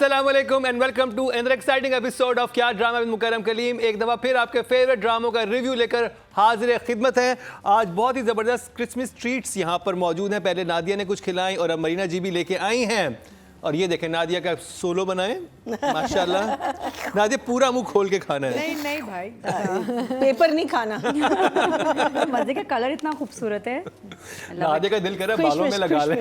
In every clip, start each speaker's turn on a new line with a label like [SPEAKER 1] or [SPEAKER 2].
[SPEAKER 1] अस्सलाम वालेकुम and welcome to another exciting episode of Kya drama with Mukarram Kaleem. एक दफ़ा फिर आपके फेवरेट ड्रामों का रिव्यू लेकर हाजिर खिदमत है। आज बहुत ही ज़बरदस्त क्रिसमस ट्रीट्स यहाँ पर मौजूद हैं। पहले नादिया ने कुछ खिलाई और अब मरीना जी भी लेके आई हैं। और ये देखें नादिया का सोलो बनाए माशाल्लाह। नादिया पूरा मुंह खोल के खाना है।
[SPEAKER 2] नहीं नहीं भाई
[SPEAKER 3] पेपर नहीं खाना।
[SPEAKER 2] मजे का कलर इतना खूबसूरत है।
[SPEAKER 1] नादिया का दिल कर रहा है बालों में लगा ले।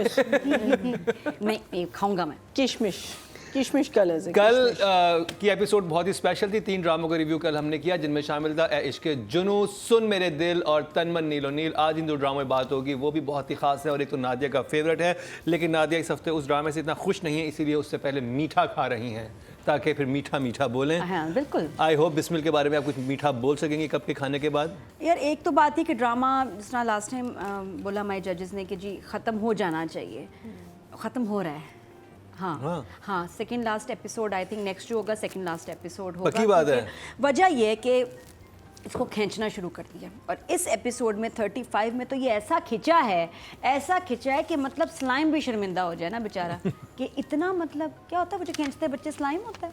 [SPEAKER 2] मैं खाऊंगा मैं
[SPEAKER 3] किशमिश कलर्स।
[SPEAKER 1] कल की एपिसोड बहुत ही स्पेशल थी। 3 ड्रामों का रिव्यू कल हमने किया जिनमें शामिल था इश्क जुनू, सुन मेरे दिल और तन मन नीलो नील। आज इन 2 ड्रामों में बात होगी, वो भी बहुत ही खास है और एक तो नादिया का फेवरेट है। लेकिन नादिया इस हफ्ते उस ड्रामे से इतना खुश नहीं है, इसीलिए उससे पहले मीठा खा रही हैं ताकि फिर मीठा मीठा बोलें।
[SPEAKER 2] हाँ बिल्कुल।
[SPEAKER 1] आई होप बिस्मिल के बारे में आप कुछ मीठा बोल सकेंगे कब के खाने के बाद।
[SPEAKER 2] यार एक तो बात है कि ड्रामा जिस तरह लास्ट टाइम बोला हमारे जजेस ने कि जी ख़त्म हो जाना चाहिए, ख़त्म हो रहा है। हाँ second last episode I think next जो होगा सेकंड लास्ट एपिसोड होगा।
[SPEAKER 1] पक्की बात है।
[SPEAKER 2] वजह ये है कि इसको खींचना शुरू कर दिया और इस एपिसोड में 35 में तो ये ऐसा खिंचा है कि मतलब स्लाइम भी शर्मिंदा हो जाए ना बेचारा कि इतना मतलब क्या होता है वो जो खींचते हैं बच्चे, स्लाइम होता है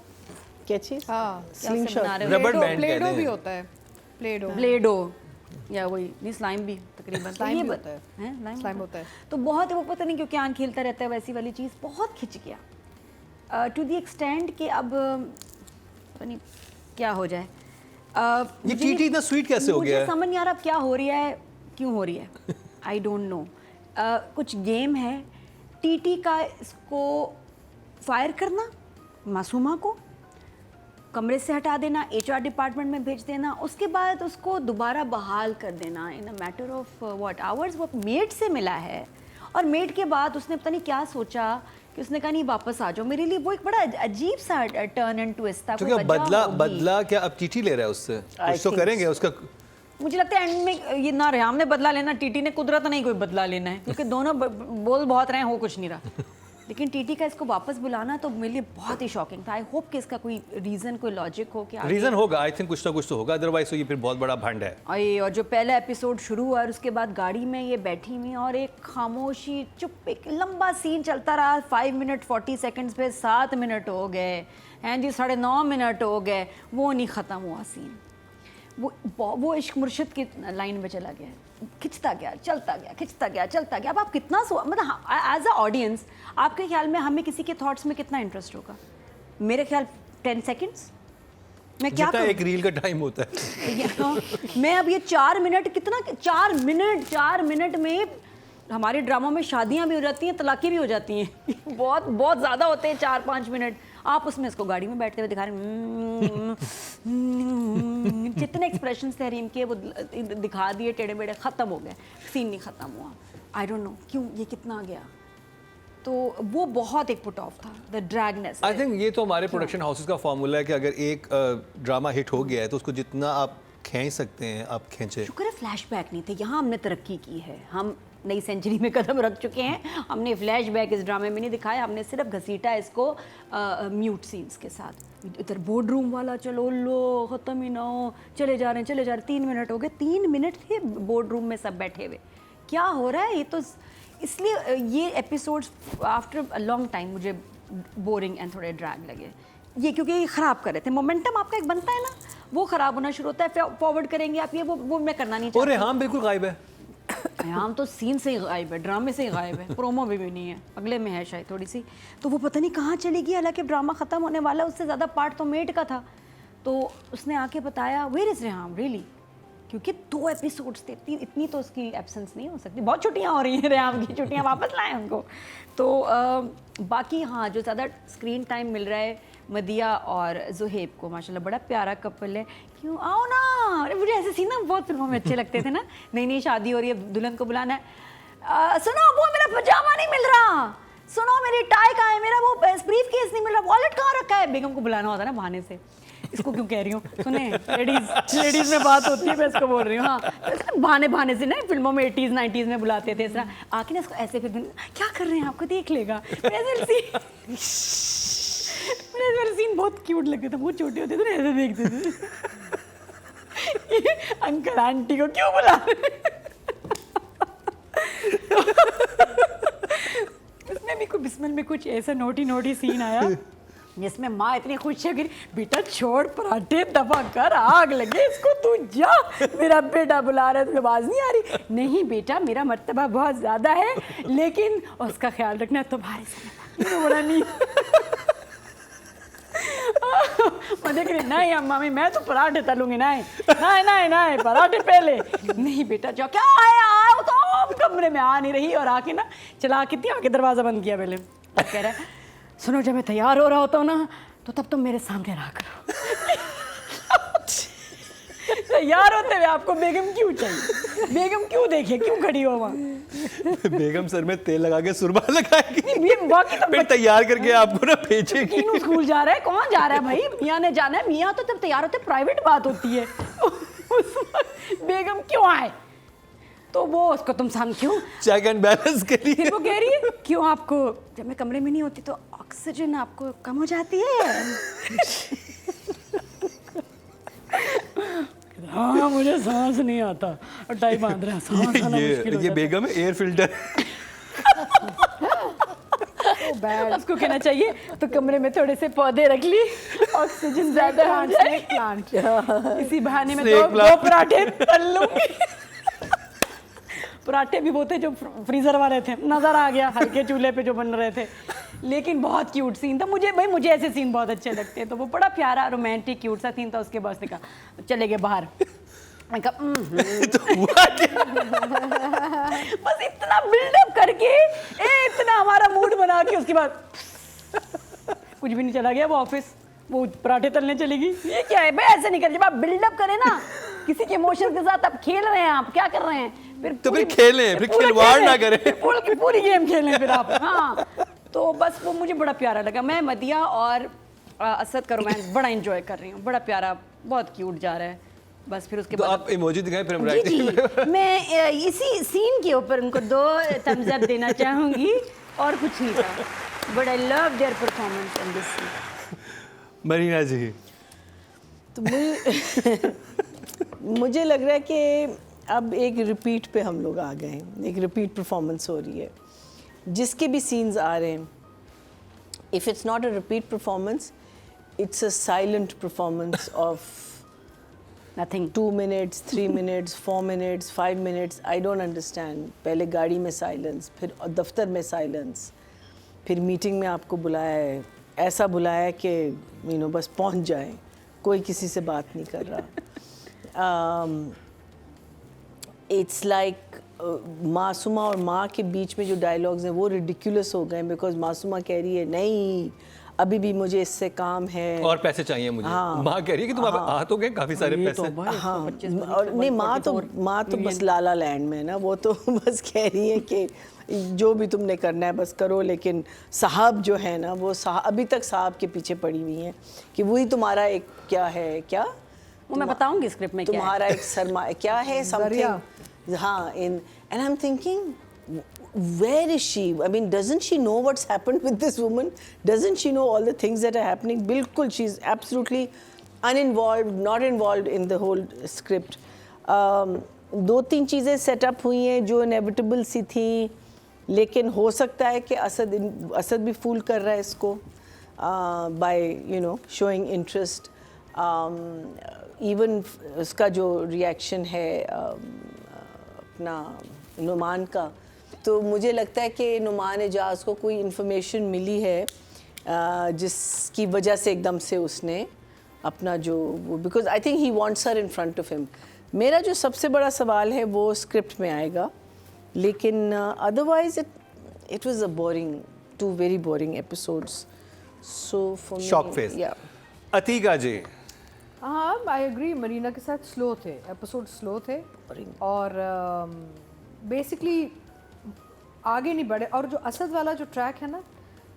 [SPEAKER 3] क्या चीज?
[SPEAKER 2] हाँ
[SPEAKER 3] स्लिंगशॉट,
[SPEAKER 1] रबर बैंड
[SPEAKER 4] प्लेडो भी होता है।
[SPEAKER 2] प्लेडो या वही नहीं स्लाइम भी तकरीबन
[SPEAKER 4] स्लाइम भी होता है।
[SPEAKER 2] स्लाइम होता है तो बहुत वो पता नहीं क्यों क्या खेलता रहता है वैसी वाली चीज़ बहुत खिंच गया टू दी एक्सटेंड कि अब पता नहीं क्या हो जाए।
[SPEAKER 1] ये टीटी इतना स्वीट कैसे हो गया है?
[SPEAKER 2] मुझे समझ नहीं आ रहा अब क्या हो रही है, क्यों हो रही है, आई डोंट नो। कुछ गेम है टीटी का, इसको फायर करना, मासूमा को कमरे से हटा देना, HR डिपार्टमेंट में भेज देना, उसके बाद उसको दोबारा बहाल कर देना in a matter of what hours. वो मेड से मिला है और मेड के बाद उसने पता नहीं क्या सोचा कि उसने कहा नहीं वापस आ जाओ। मेरे लिए वो एक बड़ा अजीब सा टर्न एंड ट्विस्ट था।
[SPEAKER 1] क्योंकि बदला क्या अब टीटी ले रहा है उससे? कुछ तो करेंगे उसका।
[SPEAKER 2] मुझे लगता है एंड में ये ना रेहाम ने बदला लेना, टीटी ने कुदरत नहीं कोई बदला लेना है क्योंकि दोनों बोल बहुत रहे हैं, हो कुछ नहीं रहा। लेकिन टीटी का इसको वापस बुलाना तो मेरे लिए बहुत ही शॉकिंग था। आई होप कि इसका कोई रीज़न, कोई लॉजिक हो कि
[SPEAKER 1] रीज़न होगा। आई थिंक कुछ ना कुछ तो होगा, अदरवाइज तो ये फिर बहुत बड़ा भंड है।
[SPEAKER 2] और जो पहला एपिसोड शुरू हुआ और उसके बाद गाड़ी में ये बैठी हुई और एक खामोशी चुप, एक लंबा सीन चलता रहा 5 मिनट 40 सेकंड्स पे 7 मिनट हो गए हैं जी, 9.5 मिनट हो गए, वो नहीं ख़त्म हुआ सीन। वो इश्क मुर्शिद की लाइन में चला गया, खिंचता गया, चलता गया, खिंचता गया, चलता गया। अब आप कितना मतलब एज अ ऑडियंस आपके ख्याल में हमें किसी के थॉट्स में कितना इंटरेस्ट होगा? मेरे ख्याल 10 सेकंड्स मैं क्या करूं?
[SPEAKER 1] एक रील का टाइम होता है।
[SPEAKER 2] मैं अब ये 4 मिनट कितना 4 मिनट में हमारे ड्रामा में शादियां भी हो जाती हैं, तलाक़ें भी हो जाती हैं। बहुत बहुत ज़्यादा होते हैं 4-5 मिनट। आप उसमें इसको गाड़ी में बैठते हुए दिखा रहे हैं, जितने एक्सप्रेशंस थे हरीम के वो दिखा दिए, टेढ़े बेढ़े, ख़त्म हो गए, सीन नहीं ख़त्म हुआ। आई डोंट नो क्यों ये कितना गया, तो वो बहुत एक पुट ऑफ था, द ड्रैगनेस।
[SPEAKER 1] आई थिंक ये तो हमारे प्रोडक्शन हाउसेस का फॉर्मूला है कि अगर एक ड्रामा हिट हो गया है तो उसको जितना आप खींच सकते हैं आप खींचे।
[SPEAKER 2] शुक्र है फ्लैशबैक नहीं थे, यहाँ हमने तरक्की की है, हम नई सेंचुरी में कदम रख चुके हैं। हमने फ्लैशबैक इस ड्रामे में नहीं दिखाया, हमने सिर्फ घसीटा इसको म्यूट सीन्स के साथ। इधर बोर्ड रूम वाला चलो लो ख़त्म ही ना हो, चले जा रहे 3 मिनट हो गए, 3 मिनट थे बोर्ड रूम में सब बैठे हुए, क्या हो रहा है ये तो। इसलिए ये episodes after a long time मुझे बोरिंग एंड थोड़े ड्रैग लगे ये, क्योंकि ये ख़राब कर रहे थे। मोमेंटम आपका एक बनता है ना, वो ख़राब होना शुरू होता है। फॉरवर्ड करेंगे आप ये, वो मैं करना नहीं चाहती।
[SPEAKER 1] और रेहाम बिल्कुल गायब है।
[SPEAKER 2] हम तो सीन से ही गायब है, ड्रामे से ही गायब है, प्रोमो भी नहीं है, अगले में है शायद थोड़ी सी, तो वो पता नहीं कहाँ चली गई। हालांकि ड्रामा ख़त्म होने वाला, उससे ज़्यादा पार्ट तो मेड का था, तो उसने आके बताया वेयर इज़ रेहाम रियली, क्योंकि 2 एपिसोड्स थे, इतनी तो उसकी एब्सेंस नहीं हो सकती। बहुत छुट्टियाँ हो रही हैं रेहाम की, छुट्टियाँ वापस लाएँ उनको। तो बाकी हाँ, जो ज़्यादा स्क्रीन टाइम मिल रहा है मदिया और ज़ुहेब को, माशाल्लाह बड़ा प्यारा कपल है। क्यों आओ ना, अरे मुझे ऐसे सीन ना बहुत फिल्मों में अच्छे लगते थे ना, नई शादी हो रही है, दुल्हन को बुलाना है, सुनो वो मेरा पजामा नहीं मिल रहा, सुनो मेरी टाई कहाँ है, मेरा वो ब्रीफ केस नहीं मिल रहा, वॉलेट कहाँ रखा है। बेगम को बुलाना होता है ना बहाने से, इसको क्यों कह रही हूँ, सुने लेडीज में बात होती है, मैं इसको बोल रही हूँ। हाँ बहाने से ना फिल्मों में 80s 90s में बुलाते थे इस तरह आके ना, इसको ऐसे फिर क्या कर रहे हैं आपको देख लेगा। मेरे सीन बहुत क्यूट लगते थे, बहुत छोटे होते थे ना, ऐसे देखते थे अंकल आंटी को क्यों बुला उसमें भी कोई बिस्मिल में कुछ ऐसा नोटी सीन आया जिसमें माँ इतनी खुश है कि बेटा छोड़ पराठे दबा कर, आग लगे इसको, तू जा, मेरा बेटा बुला रहा है, तुझे आवाज़ नहीं आ रही? नहीं बेटा, मेरा मर्तबा बहुत ज़्यादा है, लेकिन उसका ख्याल रखना तुम्हारे समय बड़ा नहीं। मैं देख रही, नहीं मम्मी मैं तो पराठे तलूंगी, नहीं नहीं नहीं नहीं पराठे पहले। नहीं बेटा जाओ, क्या आया, आओ तो कमरे में आ नहीं रही, और आके ना चला के आके दरवाज़ा बंद किया पहले। कह रहा है सुनो, जब मैं तैयार हो रहा होता हूँ ना तो तब तुम मेरे सामने रहा करो। तैयार होते हुए आपको बेगम क्यों चाहिए? बेगम क्यों देखे, क्यों खड़ी हो वहाँ?
[SPEAKER 1] बेगम सर में तेल लगा के सुरमा लगाएगी,
[SPEAKER 2] बाकी तो
[SPEAKER 1] फिर तैयार करके आपको ना भेजेगी।
[SPEAKER 2] किन्नू स्कूल जा रहा है, कौन जा रहा है भाई? मियाँ ने जाना है, मियाँ तो जब तैयार होते प्राइवेट बात होती है। बेगम क्यों आए? तो वो उसको तुम सामने क्यों,
[SPEAKER 1] चेक एंड बैलेंस के लिए।
[SPEAKER 2] फिर वो कह रही है क्यों आपको, जब मैं कमरे में नहीं होती तो ऑक्सीजन आपको कम हो जाती है? हाँ मुझे सांस नहीं आता, और टाई बांध रहे हैं, सांस आना मुश्किल हो
[SPEAKER 1] ये
[SPEAKER 2] जाता है।
[SPEAKER 1] बेगम है एयर फिल्टर।
[SPEAKER 2] उसको कहना चाहिए तो कमरे में थोड़े से पौधे रख ली, ऑक्सीजन ज्यादा हो जाए, इसी बहाने में दो पराठे तल लूंगी। पराठे भी वो थे जो फ्रीजर वाले थे, नजर आ गया हल्के चूल्हे पे जो बन रहे थे, लेकिन बहुत क्यूट सीन था। मुझे ऐसे सीन बहुत अच्छे लगते हैं, तो वो बड़ा प्यारा रोमांटिक क्यूट सा सीन था। उसके बाद उसने कहा चले गए बाहर, मैं कहा
[SPEAKER 1] तो हुआ क्या?
[SPEAKER 2] बस इतना बिल्डअप करके, इतना हमारा मूड बना के, उसके बाद कुछ भी नहीं, चला गया वो ऑफिस, वो पराठे तलने चलेगी। ये क्या है भाई, ऐसे नहीं कर, जब आप बिल्डअप करें ना किसी के इमोशन के साथ, आप खेल रहे हैं, आप क्या कर रहे हैं, फिर
[SPEAKER 1] खेलें, फिर खिलवाड़ ना करें,
[SPEAKER 2] पूरी गेम खेलें फिर आप। हाँ तो बस वो मुझे बड़ा प्यारा लगा। मैं मदिया और असद का रोमांस बड़ा एंजॉय कर रही हूँ, बड़ा प्यारा, बहुत क्यूट जा रहा है। बट फिर उसके
[SPEAKER 1] तो
[SPEAKER 2] बाद
[SPEAKER 1] आप इमोजी दिखाएं, फिर हम
[SPEAKER 2] जी जी, मैं इसी सीन के ऊपर उनको 2 थम्स अप देना चाहूँगी, और कुछ नहीं था। But I love their performance in this scene.
[SPEAKER 1] Marina ji,
[SPEAKER 3] तो मुझे लग रहा है कि अब एक रिपीट पे हम लोग आ गए हैं, एक रिपीट परफॉर्मेंस हो रही है। जिसके भी सीन्स आ रहे हैं, if it's not a repeat performance, it's a silent performance of
[SPEAKER 2] nothing,
[SPEAKER 3] 2 minutes, 3 minutes, 4 minutes, 5 minutes, I don't understand. पहले गाड़ी में साइलेंस, फिर दफ्तर में साइलेंस, फिर मीटिंग में आपको बुलाया है, ऐसा बुलाया है कि बस पहुंच जाए, कोई किसी से बात नहीं कर रहा। इट्स लाइक मासूमा और माँ के बीच में जो डायलॉग्स हैं वो रिडिकुलस हो गए, बिकॉज मासूमा कह रही है नहीं अभी भी मुझे इससे काम है और
[SPEAKER 1] पैसे चाहिए मुझे।
[SPEAKER 3] हाँ,
[SPEAKER 1] माँ कह रही है कि तुम आ तो गए काफी सारे पैसे।
[SPEAKER 3] हाँ, और नहीं माँ तो बस लाला लैंड में है ना, वो तो बस कह रही है कि जो भी तुमने करना है बस करो, लेकिन साहब जो है ना वो अभी तक साहब के पीछे पड़ी हुई हैं कि वही तुम्हारा एक क्या है, क्या
[SPEAKER 2] वो मैं बताऊंगी स्क्रिप्ट में,
[SPEAKER 3] तुम्हारा एक सरमाया क्या है, समथिंग। हाँ, and I am thinking where is she? I mean, doesn't she know what's happened with this woman? Doesn't she know all the things that are happening? बिल्कुल, she's absolutely uninvolved, not involved in the whole script. 2-3 चीज़ें setup हुई हैं जो inevitable सी थी, लेकिन हो सकता है कि असद भी फूल कर रहा है इसको by showing interest. Even उसका जो रिएक्शन है अपना नुमान का, तो मुझे लगता है कि नुमान एजाज को कोई इन्फॉर्मेशन मिली है जिसकी वजह से एकदम से उसने अपना जो because I think he wants her in front of him. मेरा जो सबसे बड़ा सवाल है वो स्क्रिप्ट में आएगा, लेकिन otherwise it was a boring, 2 very boring episodes. So for me,
[SPEAKER 1] shock face. Atiqa ji,
[SPEAKER 4] हाँ आई एग्री, मरीना के साथ स्लो थे, एपिसोड स्लो थे और बेसिकली आगे नहीं बढ़े। और जो असद वाला जो ट्रैक है ना,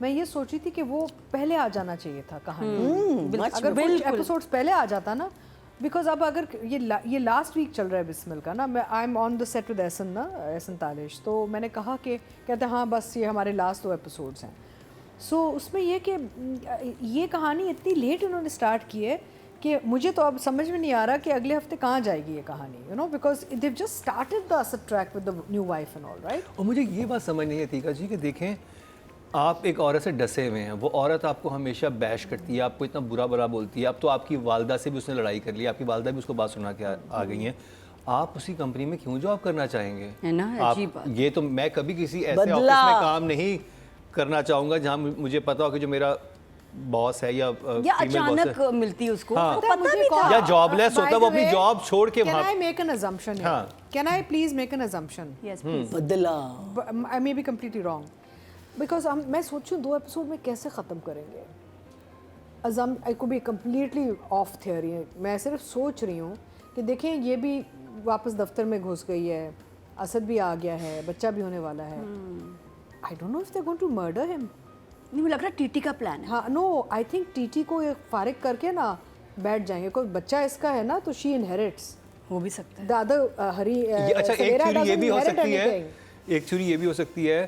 [SPEAKER 4] मैं ये सोची थी कि वो पहले आ जाना चाहिए था कहानी, अगर कुछ एपिसोड्स पहले आ जाता ना, बिकॉज अब अगर ये लास्ट वीक चल रहा है बिस्मिल का ना, मैं I am on the set with Ehsan Talish, तो मैंने कहा कि कहते हैं हाँ बस ये हमारे लास्ट 2 एपिसोड्स हैं। सो उसमें ये कि ये कहानी इतनी लेट उन्होंने स्टार्ट की है कि मुझे तो अब समझ में नहीं आ रहा कि अगले हफ्ते कहाँ जाएगी ये कहानी, because they just started the Asad track with the new wife and all, right.
[SPEAKER 1] और मुझे ये बात समझ नहीं आती अतीका जी कि देखें आप एक औरत से डसे हुए हैं, वो औरत आपको हमेशा बैश करती है, आपको इतना बुरा बुरा बोलती है। अब तो आपकी वालदा से भी उसने लड़ाई कर ली, आपकी वालदा भी उसको बात सुना के आ गई हैं। आप उसी कंपनी में क्यों जॉब करना चाहेंगे?
[SPEAKER 2] है ना,
[SPEAKER 1] आप
[SPEAKER 2] अजीब बात।
[SPEAKER 1] ये तो मैं कभी किसी ऐसे
[SPEAKER 3] बदला।
[SPEAKER 1] ऑफिस में काम नहीं करना चाहूँगा जहाँ मुझे पता हो कि जो मेरा बॉस है या
[SPEAKER 2] या
[SPEAKER 1] फीमेल बॉस
[SPEAKER 2] अचानक
[SPEAKER 1] है
[SPEAKER 2] मिलती उसको
[SPEAKER 1] हाँ।
[SPEAKER 2] तो
[SPEAKER 4] पता है
[SPEAKER 2] पता
[SPEAKER 4] मुझे
[SPEAKER 2] भी था।
[SPEAKER 4] कौन-
[SPEAKER 1] या जॉबलेस
[SPEAKER 4] By
[SPEAKER 1] होता है, वो
[SPEAKER 4] the
[SPEAKER 1] अपनी
[SPEAKER 4] way,
[SPEAKER 1] जॉब छोड़ के
[SPEAKER 4] Can I
[SPEAKER 1] वहाँ
[SPEAKER 4] make an assumption here?
[SPEAKER 1] हाँ।
[SPEAKER 4] Can I please make an assumption?
[SPEAKER 2] Yes, please.
[SPEAKER 3] बदला
[SPEAKER 4] But I may be completely wrong. Because मैं सोचूं 2 एपिसोड में कैसे ख़त्म करेंगे. I could be completely off theory. मैं सिर्फ सोच रही हूँ कि देखें ये भी वापस दफ्तर में घुस गई है, असद भी आ गया है, बच्चा भी होने वाला है. I don't know if they're going to murder him.
[SPEAKER 2] नहीं, मुझे लग रहा है टीटी का प्लान है।
[SPEAKER 4] हाँ, नो, आई थिंक टीटी को ये फारिग करके ना बैठ जाएंगे. कोई बच्चा इसका है ना तो शी इनहेरिट्स.
[SPEAKER 2] हो भी सकता है।
[SPEAKER 4] The other हरी
[SPEAKER 1] अच्छा एक
[SPEAKER 4] सवेरा
[SPEAKER 1] थ्योरी ये
[SPEAKER 4] doesn't
[SPEAKER 1] भी हो
[SPEAKER 4] inherit
[SPEAKER 1] सकती है,
[SPEAKER 4] anything.
[SPEAKER 1] एक थ्योरी ये भी हो सकती है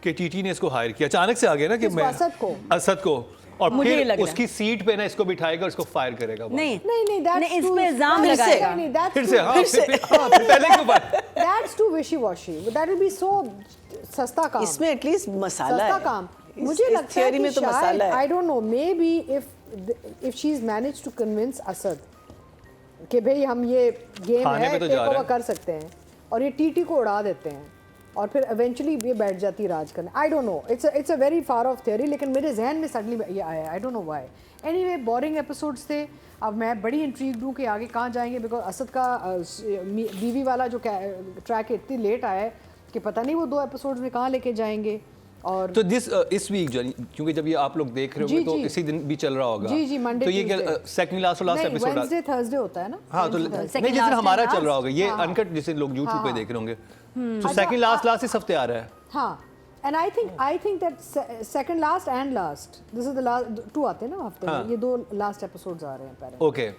[SPEAKER 1] कि टीटी ने इसको हायर किया, अचानक से आ गया ना कि
[SPEAKER 4] किसको,
[SPEAKER 1] मैं
[SPEAKER 4] असद को?
[SPEAKER 1] और
[SPEAKER 2] मुझे ये लग
[SPEAKER 1] फिर
[SPEAKER 2] रहा है।
[SPEAKER 1] उसकी सीट पे ना इसको बिठाएगा और इसको फायर करेगा वो।
[SPEAKER 2] नहीं
[SPEAKER 4] नहीं, that's
[SPEAKER 2] नहीं, इस
[SPEAKER 4] too-
[SPEAKER 2] पे इल्जाम
[SPEAKER 3] फिर से।
[SPEAKER 2] लगाएगा।
[SPEAKER 4] नहीं, that's
[SPEAKER 1] फिर
[SPEAKER 4] too-
[SPEAKER 1] से हाँ फिर पहले क्यों fire?
[SPEAKER 4] That's too wishy-washy. That will be so सस्ता काम.
[SPEAKER 3] इसमें एटलीस्ट मसाला
[SPEAKER 4] सस्ता
[SPEAKER 3] है.
[SPEAKER 4] काम.
[SPEAKER 3] इस-
[SPEAKER 4] मुझे
[SPEAKER 3] इस
[SPEAKER 4] लगता है
[SPEAKER 3] theory
[SPEAKER 4] कि
[SPEAKER 3] में तो
[SPEAKER 4] शायद
[SPEAKER 3] मसाला है.
[SPEAKER 4] I don't know, maybe if she's managed to convince Asad कि भाई हम ये गेम
[SPEAKER 1] खाने
[SPEAKER 4] है
[SPEAKER 1] पे तो
[SPEAKER 4] टेक
[SPEAKER 1] जा रहे
[SPEAKER 4] ओवर
[SPEAKER 1] हैं।
[SPEAKER 4] कर सकते हैं और ये टीटी को उड़ा देते हैं और फिर इवेंचुअली ये बैठ जाती है राज करने. I don't know, it's a very far of theory, लेकिन मेरे जहन में सडनली ये आया. I don't know why. Anyway, boring episodes थे. अब मैं बड़ी इंट्रीग्ड हूँ कि आगे कहाँ जाएंगे, बिकॉज असद का बीवी वाला जो ट्रैक इतनी लेट आया है कि पता नहीं वो 2 एपिसोड्स में कहाँ लेके जाएंगे. और
[SPEAKER 1] तो इस वीक जो क्योंकि जब ये आप लोग देख रहे
[SPEAKER 4] जी,
[SPEAKER 1] होंगे तो
[SPEAKER 4] जी।
[SPEAKER 1] इसी दिन भी चल रहा होगा
[SPEAKER 4] जी, जी, Monday,
[SPEAKER 1] तो ये क्या
[SPEAKER 4] Tuesday।
[SPEAKER 1] सेकंड लास्ट और लास्ट
[SPEAKER 4] नहीं,
[SPEAKER 1] एपिसोड
[SPEAKER 4] वेडनेसडे थर्सडे होता है ना.
[SPEAKER 1] हाँ तो
[SPEAKER 2] Second
[SPEAKER 1] नहीं जिस दिन
[SPEAKER 2] last
[SPEAKER 1] हमारा
[SPEAKER 2] and
[SPEAKER 1] चल रहा
[SPEAKER 2] last।
[SPEAKER 1] होगा ये
[SPEAKER 4] हाँ।
[SPEAKER 1] अनकट जिसे लोग यूट्यूब पे
[SPEAKER 4] हाँ।
[SPEAKER 1] देख रहे होंगे तो सेकंड लास्ट इस हफ्ते आ रहा है.
[SPEAKER 4] हाँ. And I think that second last and last, this is the last 2 आते हैं ना हफ्ते
[SPEAKER 1] हाँ।
[SPEAKER 4] में, ये 2 लास्ट एपिसोड्स आ रहे हैं पहले.
[SPEAKER 1] ओके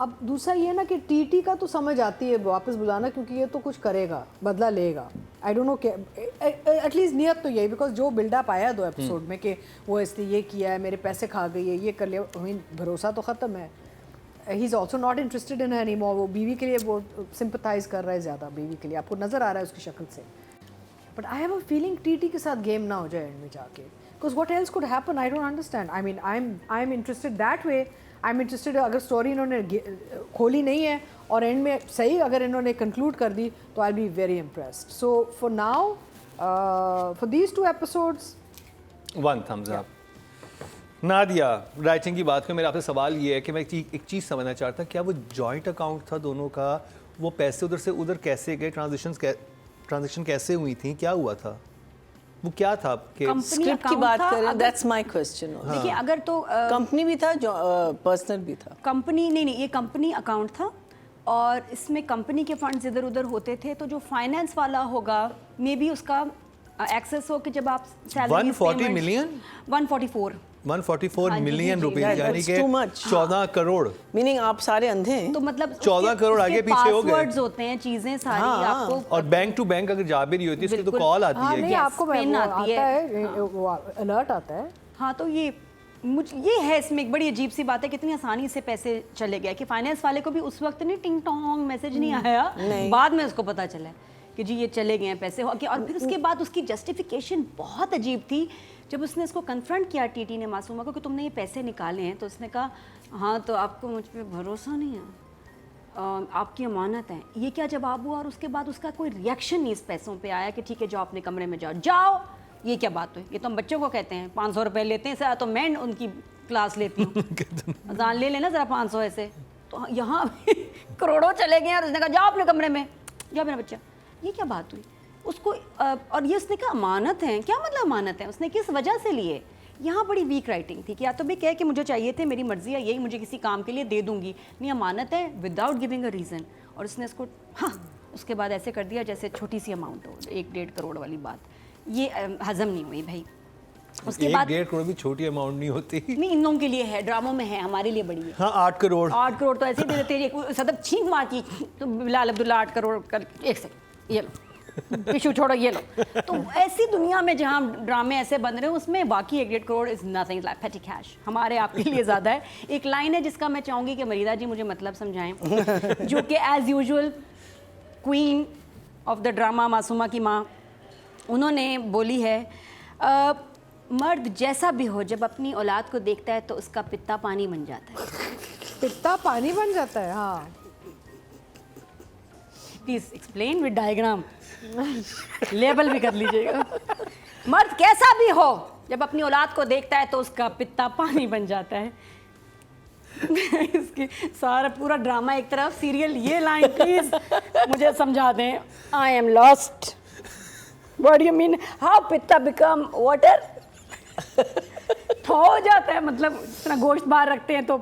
[SPEAKER 4] अब दूसरा ये ना कि टीटी का तो समझ आती है वापस बुलाना, क्योंकि ये तो कुछ करेगा, बदला लेगा. आई डोंट नो एटलीस्ट नियत तो यही, बिकॉज जो बिल्डअप आया 2 एपिसोड में कि वो इसने ये किया है, मेरे पैसे खा गई है, ये कर लिया, भरोसा तो ख़त्म है. He is also not interested in any more. वो बीवी के लिए वो सिंपथाइज कर रहा है ज़्यादा, बीवी के लिए आपको नज़र आ रहा है उसकी शक्ल से. But I have a feeling TT के साथ गेम ना हो जाए एंड में जाके, because what else could happen, I don't understand. I mean I am interested that way. I am interested अगर स्टोरी इन्होंने खोली नहीं है और एंड में सही अगर इन्होंने कंक्लूड कर दी तो I be very impressed. So for now for these 2 episodes
[SPEAKER 1] 1 thumbs up. Nadia, writing की बात करें, मेरा आपसे सवाल ये है कि मैं एक चीज़ समझना चाहता, क्या वो जॉइंट अकाउंट था दोनों का, वो पैसे उधर से उधर कैसे गए, ट्रांजेक्शन कैसे हुई थी, क्या हुआ था, वो क्या था कि
[SPEAKER 2] कंपनी
[SPEAKER 3] स्क्रिप्ट की
[SPEAKER 2] account
[SPEAKER 3] बात
[SPEAKER 2] था,
[SPEAKER 3] करें,
[SPEAKER 2] अगर-
[SPEAKER 3] दैट्स माय क्वेश्चन.
[SPEAKER 2] देखिए अगर तो
[SPEAKER 3] कंपनी भी था जो पर्सनल भी था.
[SPEAKER 2] कंपनी नहीं, ये कंपनी अकाउंट था और इसमें कंपनी के फंड्स इधर उधर होते थे. तो जो फाइनेंस वाला होगा मे बी उसका एक्सेस हो कि जब आप सैलरी
[SPEAKER 1] 140 million?
[SPEAKER 2] 144.
[SPEAKER 1] 144
[SPEAKER 2] हाँ जी,
[SPEAKER 1] मिलियन
[SPEAKER 2] जी,
[SPEAKER 1] रुपए,
[SPEAKER 3] Yeah,
[SPEAKER 1] यानी
[SPEAKER 3] that's
[SPEAKER 1] कि
[SPEAKER 3] too much.
[SPEAKER 1] 14 करोड़.
[SPEAKER 3] मीनिंग आप सारे अंधे हैं.
[SPEAKER 2] तो मतलब
[SPEAKER 1] 14 करोड़ आगे पीछे हो गए।
[SPEAKER 2] पासवर्ड्स होते हैं, चीजें सारी
[SPEAKER 3] हाँ,
[SPEAKER 2] आपको.
[SPEAKER 1] और बैंक टू बैंक अगर जा भी रही होती है उसकी तो
[SPEAKER 2] बिल्कुल।
[SPEAKER 1] कॉल आती
[SPEAKER 4] हाँ
[SPEAKER 1] है.
[SPEAKER 4] नहीं,
[SPEAKER 2] Yes,
[SPEAKER 4] आपको
[SPEAKER 2] PIN
[SPEAKER 4] वो
[SPEAKER 2] आती
[SPEAKER 4] आता
[SPEAKER 2] है।
[SPEAKER 4] है, वो अलर्ट आता है.
[SPEAKER 2] हाँ तो ये ये है इसमें एक बड़ी अजीब सी बात है, कितनी आसानी से पैसे चले गए कि फाइनेंस वाले को भी उस वक्त नहीं टिंग टोंग मैसेज नहीं आया, बाद में उसको पता चला कि जी ये चले गए हैं पैसे. और फिर उसके बाद उसकी जस्टिफिकेशन बहुत अजीब थी. जब उसने इसको कन्फ्रंट किया टीटी ने मासूमा को कि तुमने ये पैसे निकाले हैं, तो उसने कहा हाँ तो आपको मुझ पर भरोसा नहीं है, आपकी अमानत है. ये क्या जवाब हुआ? और उसके बाद उसका कोई रिएक्शन नहीं इस पैसों पे आया कि ठीक है जाओ अपने कमरे में जाओ. ये क्या बात हुई? ये तो हम बच्चों को कहते हैं 500 रुपये लेते हैं, सर तो मैं उनकी क्लास लेती हूँ, अजान ले लेना ज़रा 500 ऐसे. तो यहाँ करोड़ों चले गए और उसने कहा जाओ अपने कमरे में, जाओ मेरा बच्चा. ये क्या बात हुई उसको? और ये उसने कहा अमानत है. क्या मतलब अमानत है? उसने किस वजह से लिए? यहाँ बड़ी वीक राइटिंग थी कि या तो भी कहे कि मुझे चाहिए थे, मेरी मर्जी है, यही मुझे किसी काम के लिए दे दूंगी. नहीं, अमानत है विदाउट गिविंग अ रीज़न. और उसने इसको हाँ उसके बाद ऐसे कर दिया जैसे छोटी सी अमाउंट हो, 1-1.5 करोड़ वाली बात. ये हजम नहीं हुई भाई. उसके बाद
[SPEAKER 1] 1-1.5 करोड़ भी छोटी अमाउंट नहीं होती.
[SPEAKER 2] नहीं, इन लोगों के लिए है, ड्रामों में है, हमारे लिए बड़ी है.
[SPEAKER 1] हाँ 8 करोड़.
[SPEAKER 2] 8 करोड़ तो ऐसे ही दे देते हैं. सदब छींक मारती तो बिलाल अब्दुल्ला 8 करोड़ कर. एक सेकंड, ये लो टिशू छोड़ो, ये लो. तो ऐसी दुनिया में जहाँ ड्रामे ऐसे बन रहे हैं उसमें बाकी 1-1.5 करोड़ इज नथिंग लाइक पेटी कैश. हमारे आपके लिए ज़्यादा है. एक लाइन है जिसका मैं चाहूँगी कि मरीदा जी मुझे मतलब समझाएं, जो कि as usual queen of the drama Masuma की माँ, उन्होंने बोली है मर्द जैसा भी हो जब अपनी औलाद को देखता है तो उसका पित्ता पानी बन जाता है।
[SPEAKER 4] पित्ता पानी बन जाता है, हाँ।
[SPEAKER 2] Please explain with diagram, label भी कर लीजिएगा। मर्द कैसा भी हो जब अपनी औलाद को देखता है तो उसका पित्ता पानी बन जाता है। इसकी सारा पूरा ड्रामा एक तरफ, सीरियल ये लाइन प्लीज मुझे समझा दें। I am lost, what do you mean, how pitta become water. हो जाता है, मतलब इस तरह गोश्त बाहर रखते हैं तो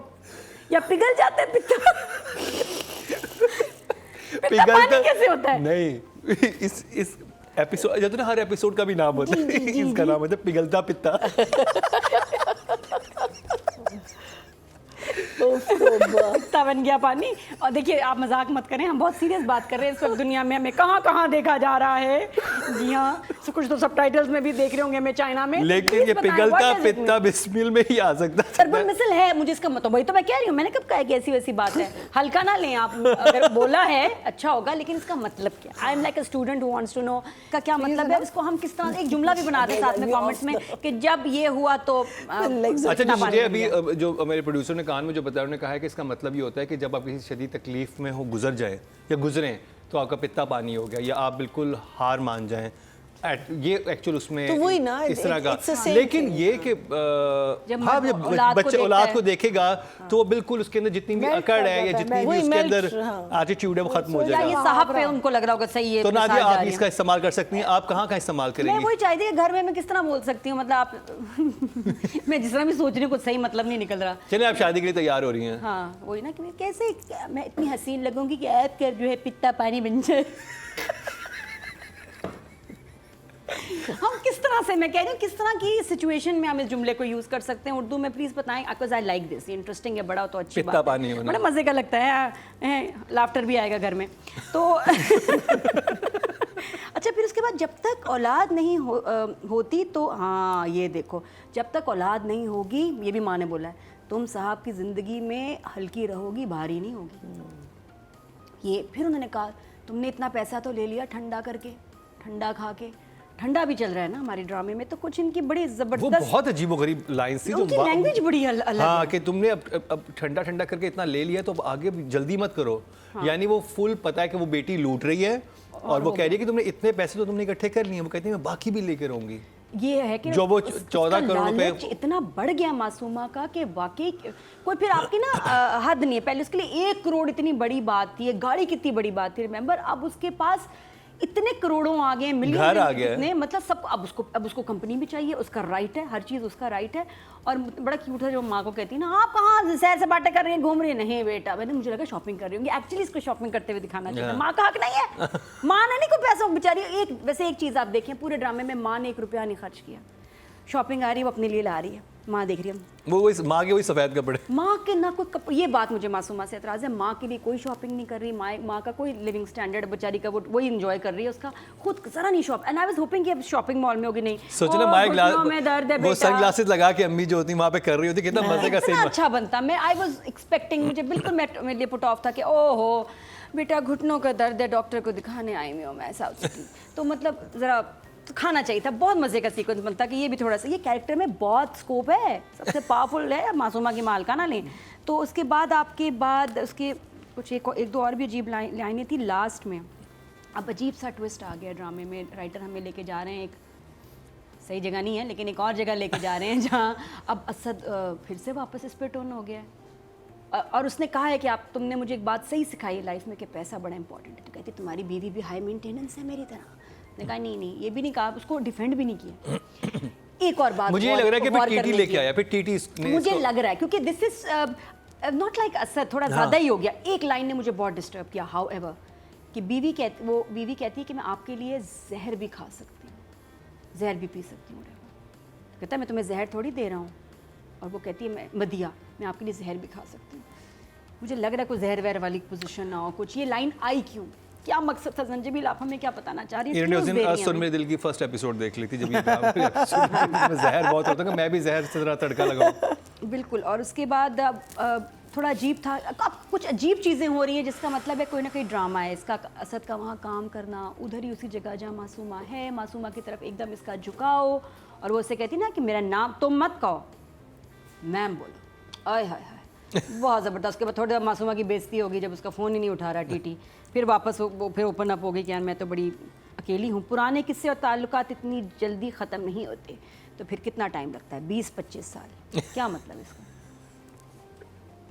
[SPEAKER 2] या पिघल जाता है पित्ता। पित्ता पानी कैसे होता है?
[SPEAKER 1] नहीं, इस एपिसोड जब ना हर एपिसोड का भी नाम होता है, इसका नाम होता है पिघलता पित्ता।
[SPEAKER 2] पित्ता बन गया पानी। और देखिए आप मजाक मत करें, हम बहुत सीरियस बात कर रहे हैं इस वक्त दुनिया में, हमें कहाँ कहाँ देखा जा रहा है। जी हाँ, कुछ तो सबटाइटल्स में भी देख रहे होंगे हमें चाइना में।
[SPEAKER 1] लेकिन ये पिघलता पित्ता बिस्मिल में ही आ सकता है।
[SPEAKER 2] सर्बल मिसल है, मुझे इसका मतलब, वही तो मैं कह रही हूँ, मैंने कब कहा है कि ऐसी वैसी बात है, हल्का ना लें आप। अगर बोला है अच्छा होगा, लेकिन इसका मतलब क्या? I am like a student who wants to know का क्या मतलब है। इसको हम किस तरह एक जुमला भी बना दें साथ में कमेंट्स में कि जब ये हुआ तो
[SPEAKER 1] अच्छा जी, मुझे अभी जो मेरे प्रोड्यूसर ने कान में जो बताया, उन्होंने कहा है कि इसका मतलब ये होता है कि जब आप किसी शदीद तकलीफ में हो, गुजर जाए या गुजरें, तो आपका पित्ता पानी हो गया या आप बिल्कुल हार मान जाएं। ये एक्चुअल उसमें
[SPEAKER 3] तो वही ना,
[SPEAKER 1] इस तरह का।
[SPEAKER 3] it's the same
[SPEAKER 1] लेकिन
[SPEAKER 3] thing.
[SPEAKER 1] ये कि हाँ, जब बच्चे औलाद को देखेगा तो वो बिल्कुल उसके अंदर जितनी भी
[SPEAKER 4] Melt
[SPEAKER 1] अकड़
[SPEAKER 4] कर
[SPEAKER 1] है या
[SPEAKER 4] जाता है,
[SPEAKER 1] जितनी भी
[SPEAKER 3] वही
[SPEAKER 1] उसके
[SPEAKER 3] melt,
[SPEAKER 1] अंदर
[SPEAKER 3] हाँ।
[SPEAKER 1] एटीट्यूड है वो खत्म हो
[SPEAKER 2] या ये
[SPEAKER 1] जाएगा।
[SPEAKER 2] साहब पे उनको लग रहा होगा सही है।
[SPEAKER 1] तो नादिया आप इसका इस्तेमाल कर सकती हैं, आप कहाँ का इस्तेमाल
[SPEAKER 2] मैं
[SPEAKER 1] करेंगी?
[SPEAKER 2] वही चाहती है घर में मैं किस तरह बोल सकती हूँ, मतलब आप मैं जिस तरह भी सोच रही हूँ कुछ सही मतलब नहीं निकल रहा।
[SPEAKER 1] चलिए, आप शादी के लिए तैयार हो रही हैं।
[SPEAKER 2] हाँ वही ना कि मैं कैसे मैं इतनी हसीन लगूंगी कि आपका जो है पित्ता पानी बन जाए। हम किस तरह से, मैं कह रही हूँ किस तरह की सिचुएशन में हम इस जुमले को यूज कर सकते हैं उर्दू में, प्लीज बताएं। Because I like this, interesting है बड़ा, तो अच्छी
[SPEAKER 1] पित्ता
[SPEAKER 2] बात
[SPEAKER 1] पानी
[SPEAKER 2] है,
[SPEAKER 1] होना।
[SPEAKER 2] बड़ा मजे का लगता है, लाफ्टर भी आएगा घर में तो। अच्छा, फिर उसके बाद जब तक औलाद नहीं होती तो, हाँ ये देखो, जब तक औलाद नहीं होगी, ये भी माँ ने बोला है, तुम साहब की ज़िंदगी में हल्की रहोगी, भारी नहीं होगी। ये फिर उन्होंने कहा तुमने इतना पैसा तो ले लिया ठंडा करके, ठंडा खा के, ठंडा भी चल रहा है ना हमारे ड्रामे में, तो कुछ इनकी बड़ी
[SPEAKER 1] वो
[SPEAKER 2] ज़बरदस्त,
[SPEAKER 1] बहुत अजीबोगरीब लाइंस थी
[SPEAKER 2] उनकी
[SPEAKER 1] जो
[SPEAKER 2] लैंग्वेज बड़ी अलग
[SPEAKER 1] हाँ,
[SPEAKER 2] है।
[SPEAKER 1] कि तुमने अब ठंडा ठंडा करके इतना ले लिया तो अब आगे जल्दी मत करो। यानी वो फुल पता है कि वो बेटी लूट रही है और वो कह रही है कि तुमने इतने पैसे तो तुमने इकट्ठे कर लिए, वो कहती है मैं बाकी भी लेकर आऊंगी।
[SPEAKER 2] ये है कि
[SPEAKER 1] जो वो
[SPEAKER 2] उसका
[SPEAKER 1] 14 करोड़ रुपए
[SPEAKER 2] लालच इतना बढ़ गया मासूमा का कि वाकई कोई फिर आपकी ना हद नहीं है। पहले उसके लिए 1 करोड़ इतनी बड़ी बात थी, एक गाड़ी कितनी बड़ी बात थी, रिमेंबर। अब उसके पास इतने करोड़ों आ गए, मिलियन
[SPEAKER 1] घर आ गया है।
[SPEAKER 2] मतलब सब, अब उसको कंपनी भी चाहिए, उसका राइट है, हर चीज़ उसका राइट है। और बड़ा क्यूट है जो माँ को कहती है ना, आप कहाँ सैर सपाटे कर रही हैं, घूम रही है? नहीं बेटा, मैंने, मुझे लगा शॉपिंग कर रही होंगी, एक्चुअली इसको शॉपिंग करते हुए दिखाना चाहिए। माँ का हक नहीं है, माँ ने नहीं कोई पैसा बेचारी। वैसे एक चीज़ आप देखें, पूरे ड्रामे में माँ ने 1 रुपया नहीं खर्च किया। शॉपिंग आ रही है, वो अपने लिए ला रही है, माँ देख रही है,
[SPEAKER 1] वो माँ के वही सफेद कपड़े,
[SPEAKER 2] माँ के ना कोई ये बात मुझे मासूमा से एतराज़ है, माँ के लिए कोई शॉपिंग नहीं कर रही, माँ का कोई लिविंग स्टैंडर्ड बेचारी का वही इंजॉय कर रही है, उसका खुद जरा नहीं shop. And I was hopping कि अब शॉपिंग मॉल में होगी, नहीं
[SPEAKER 1] सोचना
[SPEAKER 2] ओ,
[SPEAKER 1] माँ
[SPEAKER 2] घुटनों में दर्द है
[SPEAKER 1] वो
[SPEAKER 2] बेटा।
[SPEAKER 1] सनग्लासेस लगा के अम्मी जो होती वहाँ पे कर रही होती, कितना मजे का
[SPEAKER 2] कितना
[SPEAKER 1] सीन।
[SPEAKER 2] अच्छा बनता। मैं आई वाज एक्सपेक्टिंग, मुझे बिल्कुल मेरे लिए पुट ऑफ था कि ओहो बेटा घुटनों का दर्द है, डॉक्टर को दिखाने आई हुई हूँ मैं साउथ सिटी, तो मतलब ज़रा खाना चाहिए था। बहुत मजे का सीक्वेंस बनता कि ये भी थोड़ा सा, ये कैरेक्टर में बहुत स्कोप है, सबसे पावरफुल है, मासूमा की माल का ना लें। तो उसके बाद आपके बाद उसके कुछ एक दो और भी अजीब लाइनें थी लास्ट में। अब अजीब सा ट्विस्ट आ गया ड्रामे में, राइटर हमें लेके जा रहे हैं एक सही जगह नहीं है लेकिन एक और जगह लेके जा रहे हैं जहाँ अब असद फिर से वापस इस पे टर्न हो गया है। और उसने कहा है कि तुमने मुझे एक बात सही सिखाई है लाइफ में कि पैसा बड़ा इंपॉर्टेंट है। तो कहती तुम्हारी बीवी भी हाई मेंटेनेंस है मेरी तरह। ने कहा नहीं, ये भी नहीं कहा, उसको डिफेंड भी नहीं किया। एक और बात
[SPEAKER 1] मुझे ये लग रहा है कि फिर टीटी लेके आया, फिर टीटी
[SPEAKER 2] मुझे लग रहा है क्योंकि this is not like Asad, थोड़ा ज़्यादा ही हो गया। एक लाइन ने मुझे बहुत डिस्टर्ब किया, हाउ एवर, कि बीवी कहती है कि मैं आपके लिए जहर भी खा सकती हूँ, जहर भी पी सकती हूँ। कहता है मैं तुम्हें जहर थोड़ी दे रहा हूँ, और वो कहती है मैं मदिया, मैं आपके लिए जहर भी खा सकती हूँ। मुझे लग रहा है कोई जहर वहर वाली पोजीशन ना हो कुछ। ये लाइन आई क्यों, क्या मकसद था? संजीवी आप हमें क्या बताना चाह रही है?
[SPEAKER 1] सुन मेरे दिल की फर्स्ट एपिसोड देख ली थी जब ये जहर बहुत होता है, मैं भी जहर से जरा तड़का लगाऊं।
[SPEAKER 2] बिल्कुल। और उसके बाद थोड़ा अजीब था। अब कुछ अजीब चीज़ें हो रही हैं जिसका मतलब है कोई ना कोई ड्रामा है। इसका असद का वहाँ काम करना, उधर ही उसी जगह जहाँ मासूमा है, मासूमा की तरफ एकदम इसका झुकाव, और वो उससे कहती ना कि मेरा नाम तुम मत कहो, मैम बोलो। आय हाय हाय, बहुत ज़बरदस्त। उसके बाद थोड़ी देर मासूमा की बेइज्जती होगी जब उसका फ़ोन ही नहीं उठा रहा टीटी। फिर वापस वो फिर ओपन अप हो गई कि यार मैं तो बड़ी अकेली हूँ। पुराने किस्से और ताल्लुकात इतनी जल्दी ख़त्म नहीं होते, तो फिर कितना टाइम लगता है? 20-25 साल। क्या मतलब इसका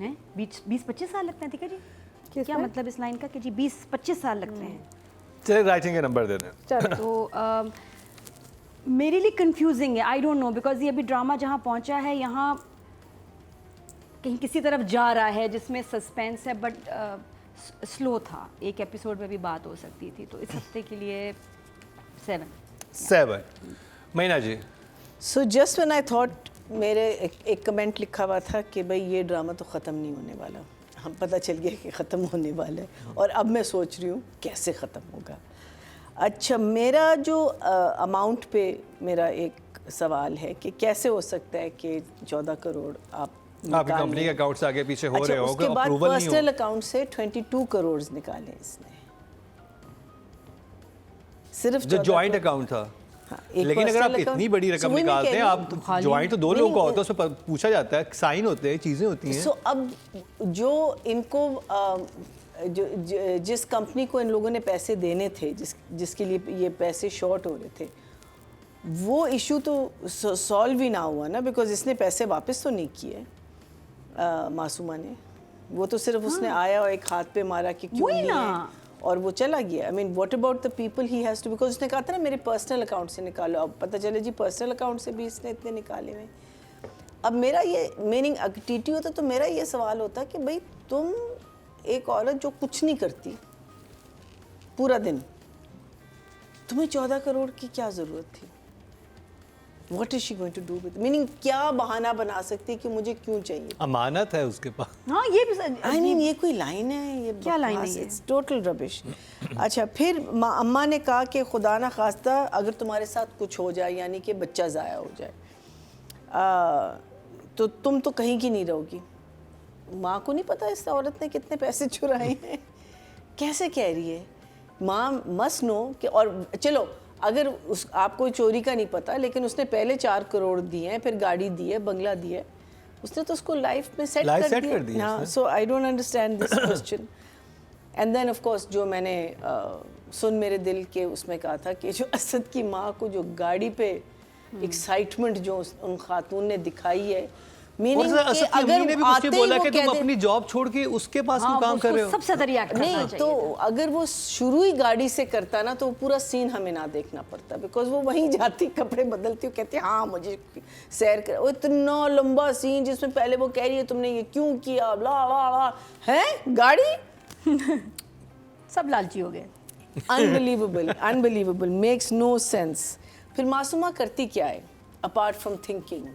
[SPEAKER 2] हैं? 20-25 साल लगते हैं? ठीक है जी, क्या मतलब इस लाइन का कि जी 20-25 साल लगते हैं?
[SPEAKER 1] चलिए राइटिंग का नंबर दे दें।
[SPEAKER 2] तो मेरे लिए कंफ्यूजिंग है, आई डोंट नो, बिकॉज ये अभी ड्रामा जहाँ पहुँचा है यहाँ कहीं किसी तरफ जा रहा है जिसमें सस्पेंस है, बट स्लो था। एक एपिसोड में भी बात हो सकती थी, तो इस हफ्ते के लिए 7।
[SPEAKER 1] Mahina ji.
[SPEAKER 3] So just when I thought, मेरे एक कमेंट लिखा हुआ था कि भाई ये ड्रामा तो ख़त्म नहीं होने वाला, हम पता चल गया कि ख़त्म होने वाला है, और अब मैं सोच रही हूँ कैसे ख़त्म होगा। अच्छा, मेरा जो अमाउंट पे मेरा एक सवाल है कि कैसे हो सकता है कि 14 करोड़
[SPEAKER 1] आपकी कंपनी के अकाउंट से आगे पीछे हो
[SPEAKER 3] अच्छा,
[SPEAKER 1] रहे हो,
[SPEAKER 3] उसके बाद
[SPEAKER 1] अप्रूवल नहीं
[SPEAKER 3] पर्सनल
[SPEAKER 1] हो।
[SPEAKER 3] अकाउंट से 22 करोड़ निकाले इसने, सिर्फ
[SPEAKER 1] जो
[SPEAKER 3] 14
[SPEAKER 1] जॉइंट
[SPEAKER 3] करोड़।
[SPEAKER 1] अकाउंट था।
[SPEAKER 3] हाँ, एक
[SPEAKER 1] लेकिन अगर आप
[SPEAKER 3] personal account-
[SPEAKER 1] इतनी बड़ी
[SPEAKER 3] So
[SPEAKER 1] रकम
[SPEAKER 3] वही मैं
[SPEAKER 1] निकालते
[SPEAKER 3] कह
[SPEAKER 1] हैं,
[SPEAKER 3] रही
[SPEAKER 1] आप
[SPEAKER 3] हूँ,
[SPEAKER 1] ज्वाइंट तो 2
[SPEAKER 3] नहीं,
[SPEAKER 1] लोगों का होता है, उसमें पूछा जाता है, साइन होते हैं, चीजें होती हैं।
[SPEAKER 3] सो अब जो इनको जिस कंपनी को इन लोगों ने पैसे देने थे, जिसके लिए ये पैसे शॉर्ट हो रहे थे, वो इशू तो सॉल्व ही ना हुआ ना, बिकॉज इसने पैसे वापस तो नहीं किए मासूमा ने। वो तो सिर्फ उसने आया और एक हाथ पे मारा कि क्यों
[SPEAKER 2] वही
[SPEAKER 3] नहीं
[SPEAKER 2] ना।
[SPEAKER 3] है, और वो चला गया। I mean what about the people he has to, because उसने कहा था ना मेरे पर्सनल अकाउंट से निकालो, अब पता चले जी पर्सनल अकाउंट से भी इसने इतने निकाले हुए। अब मेरा ये मीनिंग टीटी होता तो मेरा ये सवाल होता कि भाई तुम एक औरत जो कुछ नहीं करती पूरा दिन, तुम्हें 14 करोड़ की क्या ज़रूरत थी? What is she going to do with? Meaning क्या बहाना बना सकती है कि मुझे क्यों चाहिए?
[SPEAKER 1] अमानत है उसके पास।
[SPEAKER 2] हाँ, ये भी
[SPEAKER 3] आई मीन ये कोई लाइन है? ये
[SPEAKER 2] क्या लाइन है ये?
[SPEAKER 3] It's total rubbish. अच्छा, फिर अम्मा ने कहा कि खुदा ना खास्ता अगर तुम्हारे साथ कुछ हो जाए, यानी कि बच्चा ज़ाया हो जाए, तो तुम तो कहीं की नहीं रहोगी। माँ को नहीं पता इस औरत ने कितने पैसे चुराए हैं? कैसे कह रही है? माँ मस्ट नो कि, और चलो अगर उस आपको चोरी का नहीं पता, लेकिन उसने पहले 4 करोड़ दिए हैं, फिर गाड़ी दी है, बंगला दिया है, उसने तो उसको लाइफ में सेट कर दिया। हाँ, so I don't understand this question. And then of course जो मैंने सुन मेरे दिल के उसमें कहा था कि जो असद की माँ को जो गाड़ी पे एक्साइटमेंट जो उन खातून ने दिखाई है, मीनिंग कि अगर
[SPEAKER 1] ने भी
[SPEAKER 3] आते
[SPEAKER 1] उसने
[SPEAKER 3] ही
[SPEAKER 1] बोला
[SPEAKER 3] वो
[SPEAKER 1] कि
[SPEAKER 3] कह
[SPEAKER 1] तुम
[SPEAKER 3] दे,
[SPEAKER 1] अपनी जॉब छोड़ के उसके पास क्यों काम कर रहे हो?
[SPEAKER 2] सबसे रिएक्ट करना
[SPEAKER 3] नहीं
[SPEAKER 2] चाहिए
[SPEAKER 3] तो
[SPEAKER 2] था।
[SPEAKER 3] अगर वो शुरू ही गाड़ी से करता ना, तो पूरा सीन हमें ना देखना पड़ता, बिकॉज वो वहीं जाती, कपड़े बदलती, वो कहती हाँ मुझे सैर कर। वो इतना लंबा सीन जिसमें पहले वो कह रही है तुमने ये क्यों किया, ला ला ला, है गाड़ी।
[SPEAKER 2] सब लालची हो गए।
[SPEAKER 3] Unbelievable, unbelievable, makes no sense. फिर मासूमा करती क्या है apart from thinking?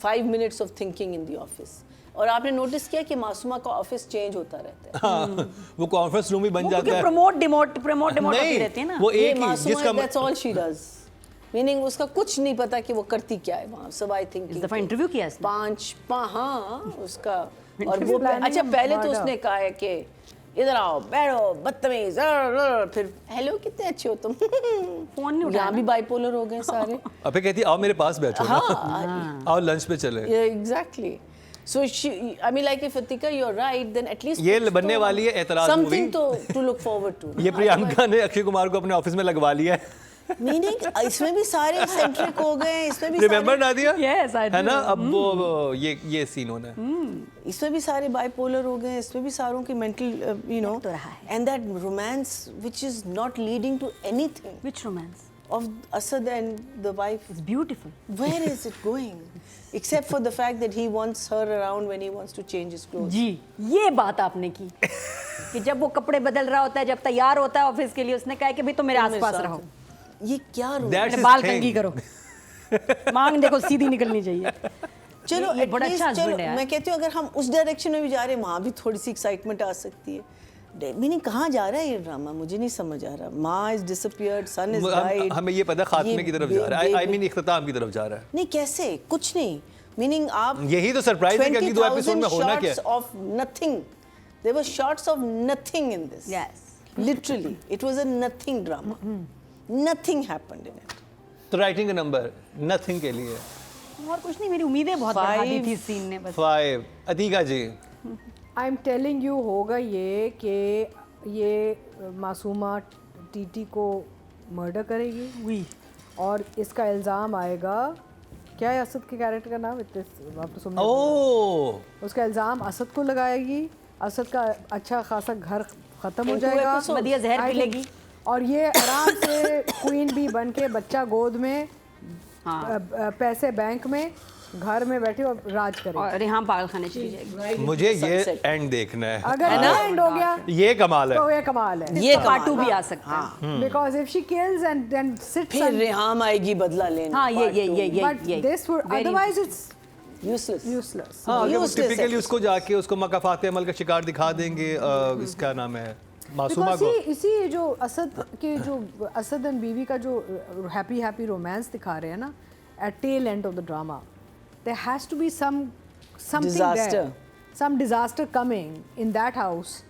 [SPEAKER 3] 5 minutes of thinking in the office। और आपने नोटिस किया कि मासूमा का ऑफिस चेंज होता रहता है।
[SPEAKER 1] हाँ, वो कॉन्फ्रेंस रूम ही बन जाता है।
[SPEAKER 2] प्रमोट डिमोट होती रहती है ना।
[SPEAKER 1] वो
[SPEAKER 3] ये
[SPEAKER 1] एक ही
[SPEAKER 3] मासूमा,
[SPEAKER 1] जिसका
[SPEAKER 3] that's all she does। Meaning उसका कुछ नहीं पता कि वो करती क्या है वहाँ। सब आई थिंक
[SPEAKER 2] इस दफा इंटरव्यू किया इसने।
[SPEAKER 3] हाँ उसका। और वो अच्छा पहले तो उसने कहा है कि इधर आओ, बैठो, बदतमीज, फिर हेलो कितने अच्छे हो तुम।
[SPEAKER 2] फोन नहीं उठाया
[SPEAKER 3] यहाँ भी बाइपोलर हो गए सारे।
[SPEAKER 1] अबे कहती आओ मेरे पास बैठो ना।
[SPEAKER 3] हाँ
[SPEAKER 1] आओ लंच पे चले।
[SPEAKER 3] Exactly. So she, I mean, like if Atika, you're right, then at least
[SPEAKER 1] ये बनने वाली है एतराज movie.
[SPEAKER 3] something to look forward to।
[SPEAKER 1] ये प्रियंका ने अक्षय कुमार को अपने ऑफिस में लगवा लिया है।
[SPEAKER 3] नहीं, इसमें भी सारे सेंट्रिक हो गए, इसमें भी
[SPEAKER 1] रिमेम्बर नादिया?
[SPEAKER 2] Yes, I
[SPEAKER 1] है ना?
[SPEAKER 2] do।
[SPEAKER 1] अब वो ये सीन होना है।
[SPEAKER 3] इसमें भी सारे बाइपोलर हो गए, इसमें भी सारों की मेंटल यू नो,
[SPEAKER 2] तो रहा है।
[SPEAKER 3] And that romance which is not leading to anything
[SPEAKER 2] Which romance?
[SPEAKER 3] of Asad and the wife.
[SPEAKER 2] It's beautiful.
[SPEAKER 3] Where is it going? Except for the fact that he wants her around when he wants to change his clothes.
[SPEAKER 2] जी, ये बात आपने की कि जब वो कपड़े बदल रहा होता है, जब तैयार होता है ऑफिस के लिए, उसने कहा कि भाई तुम मेरे आसपास
[SPEAKER 3] साथ
[SPEAKER 2] रहो,
[SPEAKER 3] ये क्या रोल?
[SPEAKER 1] That's his
[SPEAKER 2] बाल
[SPEAKER 1] thing।
[SPEAKER 2] कंघी करो, मांग देखो सीधी निकलनी चाहिए।
[SPEAKER 3] चलो
[SPEAKER 2] ये बड़ा
[SPEAKER 3] at
[SPEAKER 2] अच्छा
[SPEAKER 3] least,
[SPEAKER 2] husband
[SPEAKER 3] चलो
[SPEAKER 2] है यार।
[SPEAKER 3] मैं कहती हूँ अगर हम उस डायरेक्शन में भी जा रहे हैं, वहाँ भी थोड़ी सी एक्साइटमेंट आ सकती है। मीनिंग कहाँ जा रहा है ये ड्रामा, मुझे नहीं समझ आ रहा। माँ is disappeared, son is died.
[SPEAKER 1] हमें ये पता खात्मे की तरफ जा रहा है। आई मीन इख्तिताम की तरफ जा रहा है।
[SPEAKER 3] नहीं कैसे, कुछ नहीं, Meaning आप
[SPEAKER 1] यही तो surprise है कि अगली 2 एपिसोड में होना क्या है।
[SPEAKER 3] 20,000 shots of nothing. There were shots of nothing in this.
[SPEAKER 2] Yes.
[SPEAKER 3] Literally, it was a nothing drama. Nothing happened in it.
[SPEAKER 1] तो राइटिंग का नंबर नथिंग के लिए
[SPEAKER 2] और कुछ नहीं, मेरी उम्मीदें बहुत बढ़ा दी
[SPEAKER 3] 5.
[SPEAKER 2] थी इस सीन ने बस।
[SPEAKER 1] 5। अतीका जी
[SPEAKER 4] आई एम टेलिंग यू होगा ये कि ये मासूमा टीटी को मर्डर करेगी और इसका इल्ज़ाम आएगा, क्या है असद के कैरेक्टर का नाम, आपने सुना?
[SPEAKER 1] ओह
[SPEAKER 4] उसका इल्ज़ाम असद को लगाएगी, असद का अच्छा खासा घर ख़त्म हो
[SPEAKER 3] In 2
[SPEAKER 4] जाएगा,
[SPEAKER 3] episodes.
[SPEAKER 2] मदिया जहर
[SPEAKER 4] I think-
[SPEAKER 2] पिलेगी।
[SPEAKER 4] और ये आराम से क्वीन भी बन के बच्चा गोद में,
[SPEAKER 2] हाँ।
[SPEAKER 4] पैसे बैंक में, घर में बैठे और राज करेगी।
[SPEAKER 2] और रेहान पागल खाने चली जाएगी।
[SPEAKER 1] मुझे ये
[SPEAKER 3] Sunset.
[SPEAKER 1] एंड देखना है।
[SPEAKER 4] अगर एंड हो गया
[SPEAKER 1] ये कमाल है।
[SPEAKER 4] तो ये कमाल है,
[SPEAKER 3] ये
[SPEAKER 2] पार्ट 2
[SPEAKER 3] कमाल।
[SPEAKER 2] भी आ सकता है।
[SPEAKER 4] Because if she kills and seats
[SPEAKER 3] फिर रेहाम आएगी बदला लेने।
[SPEAKER 2] हाँ, ये
[SPEAKER 4] but this would
[SPEAKER 2] Very
[SPEAKER 4] otherwise it's
[SPEAKER 3] Useless.
[SPEAKER 4] Useless.
[SPEAKER 1] हाँ, अगर वो
[SPEAKER 3] Useless
[SPEAKER 1] टिपिकली
[SPEAKER 3] episode.
[SPEAKER 1] उसको जाके उसको मकाफात अमल का शिकार दिखा देंगे, इसका नाम है मासूमा
[SPEAKER 4] बिकॉज
[SPEAKER 1] को।
[SPEAKER 4] इसी जो असद के जो असद एंड बीवी का जो हैप्पी रोमांस दिखा रहे हैं ना, at the end of the drama there has to be something
[SPEAKER 3] Disaster.
[SPEAKER 4] There, some disaster coming in that house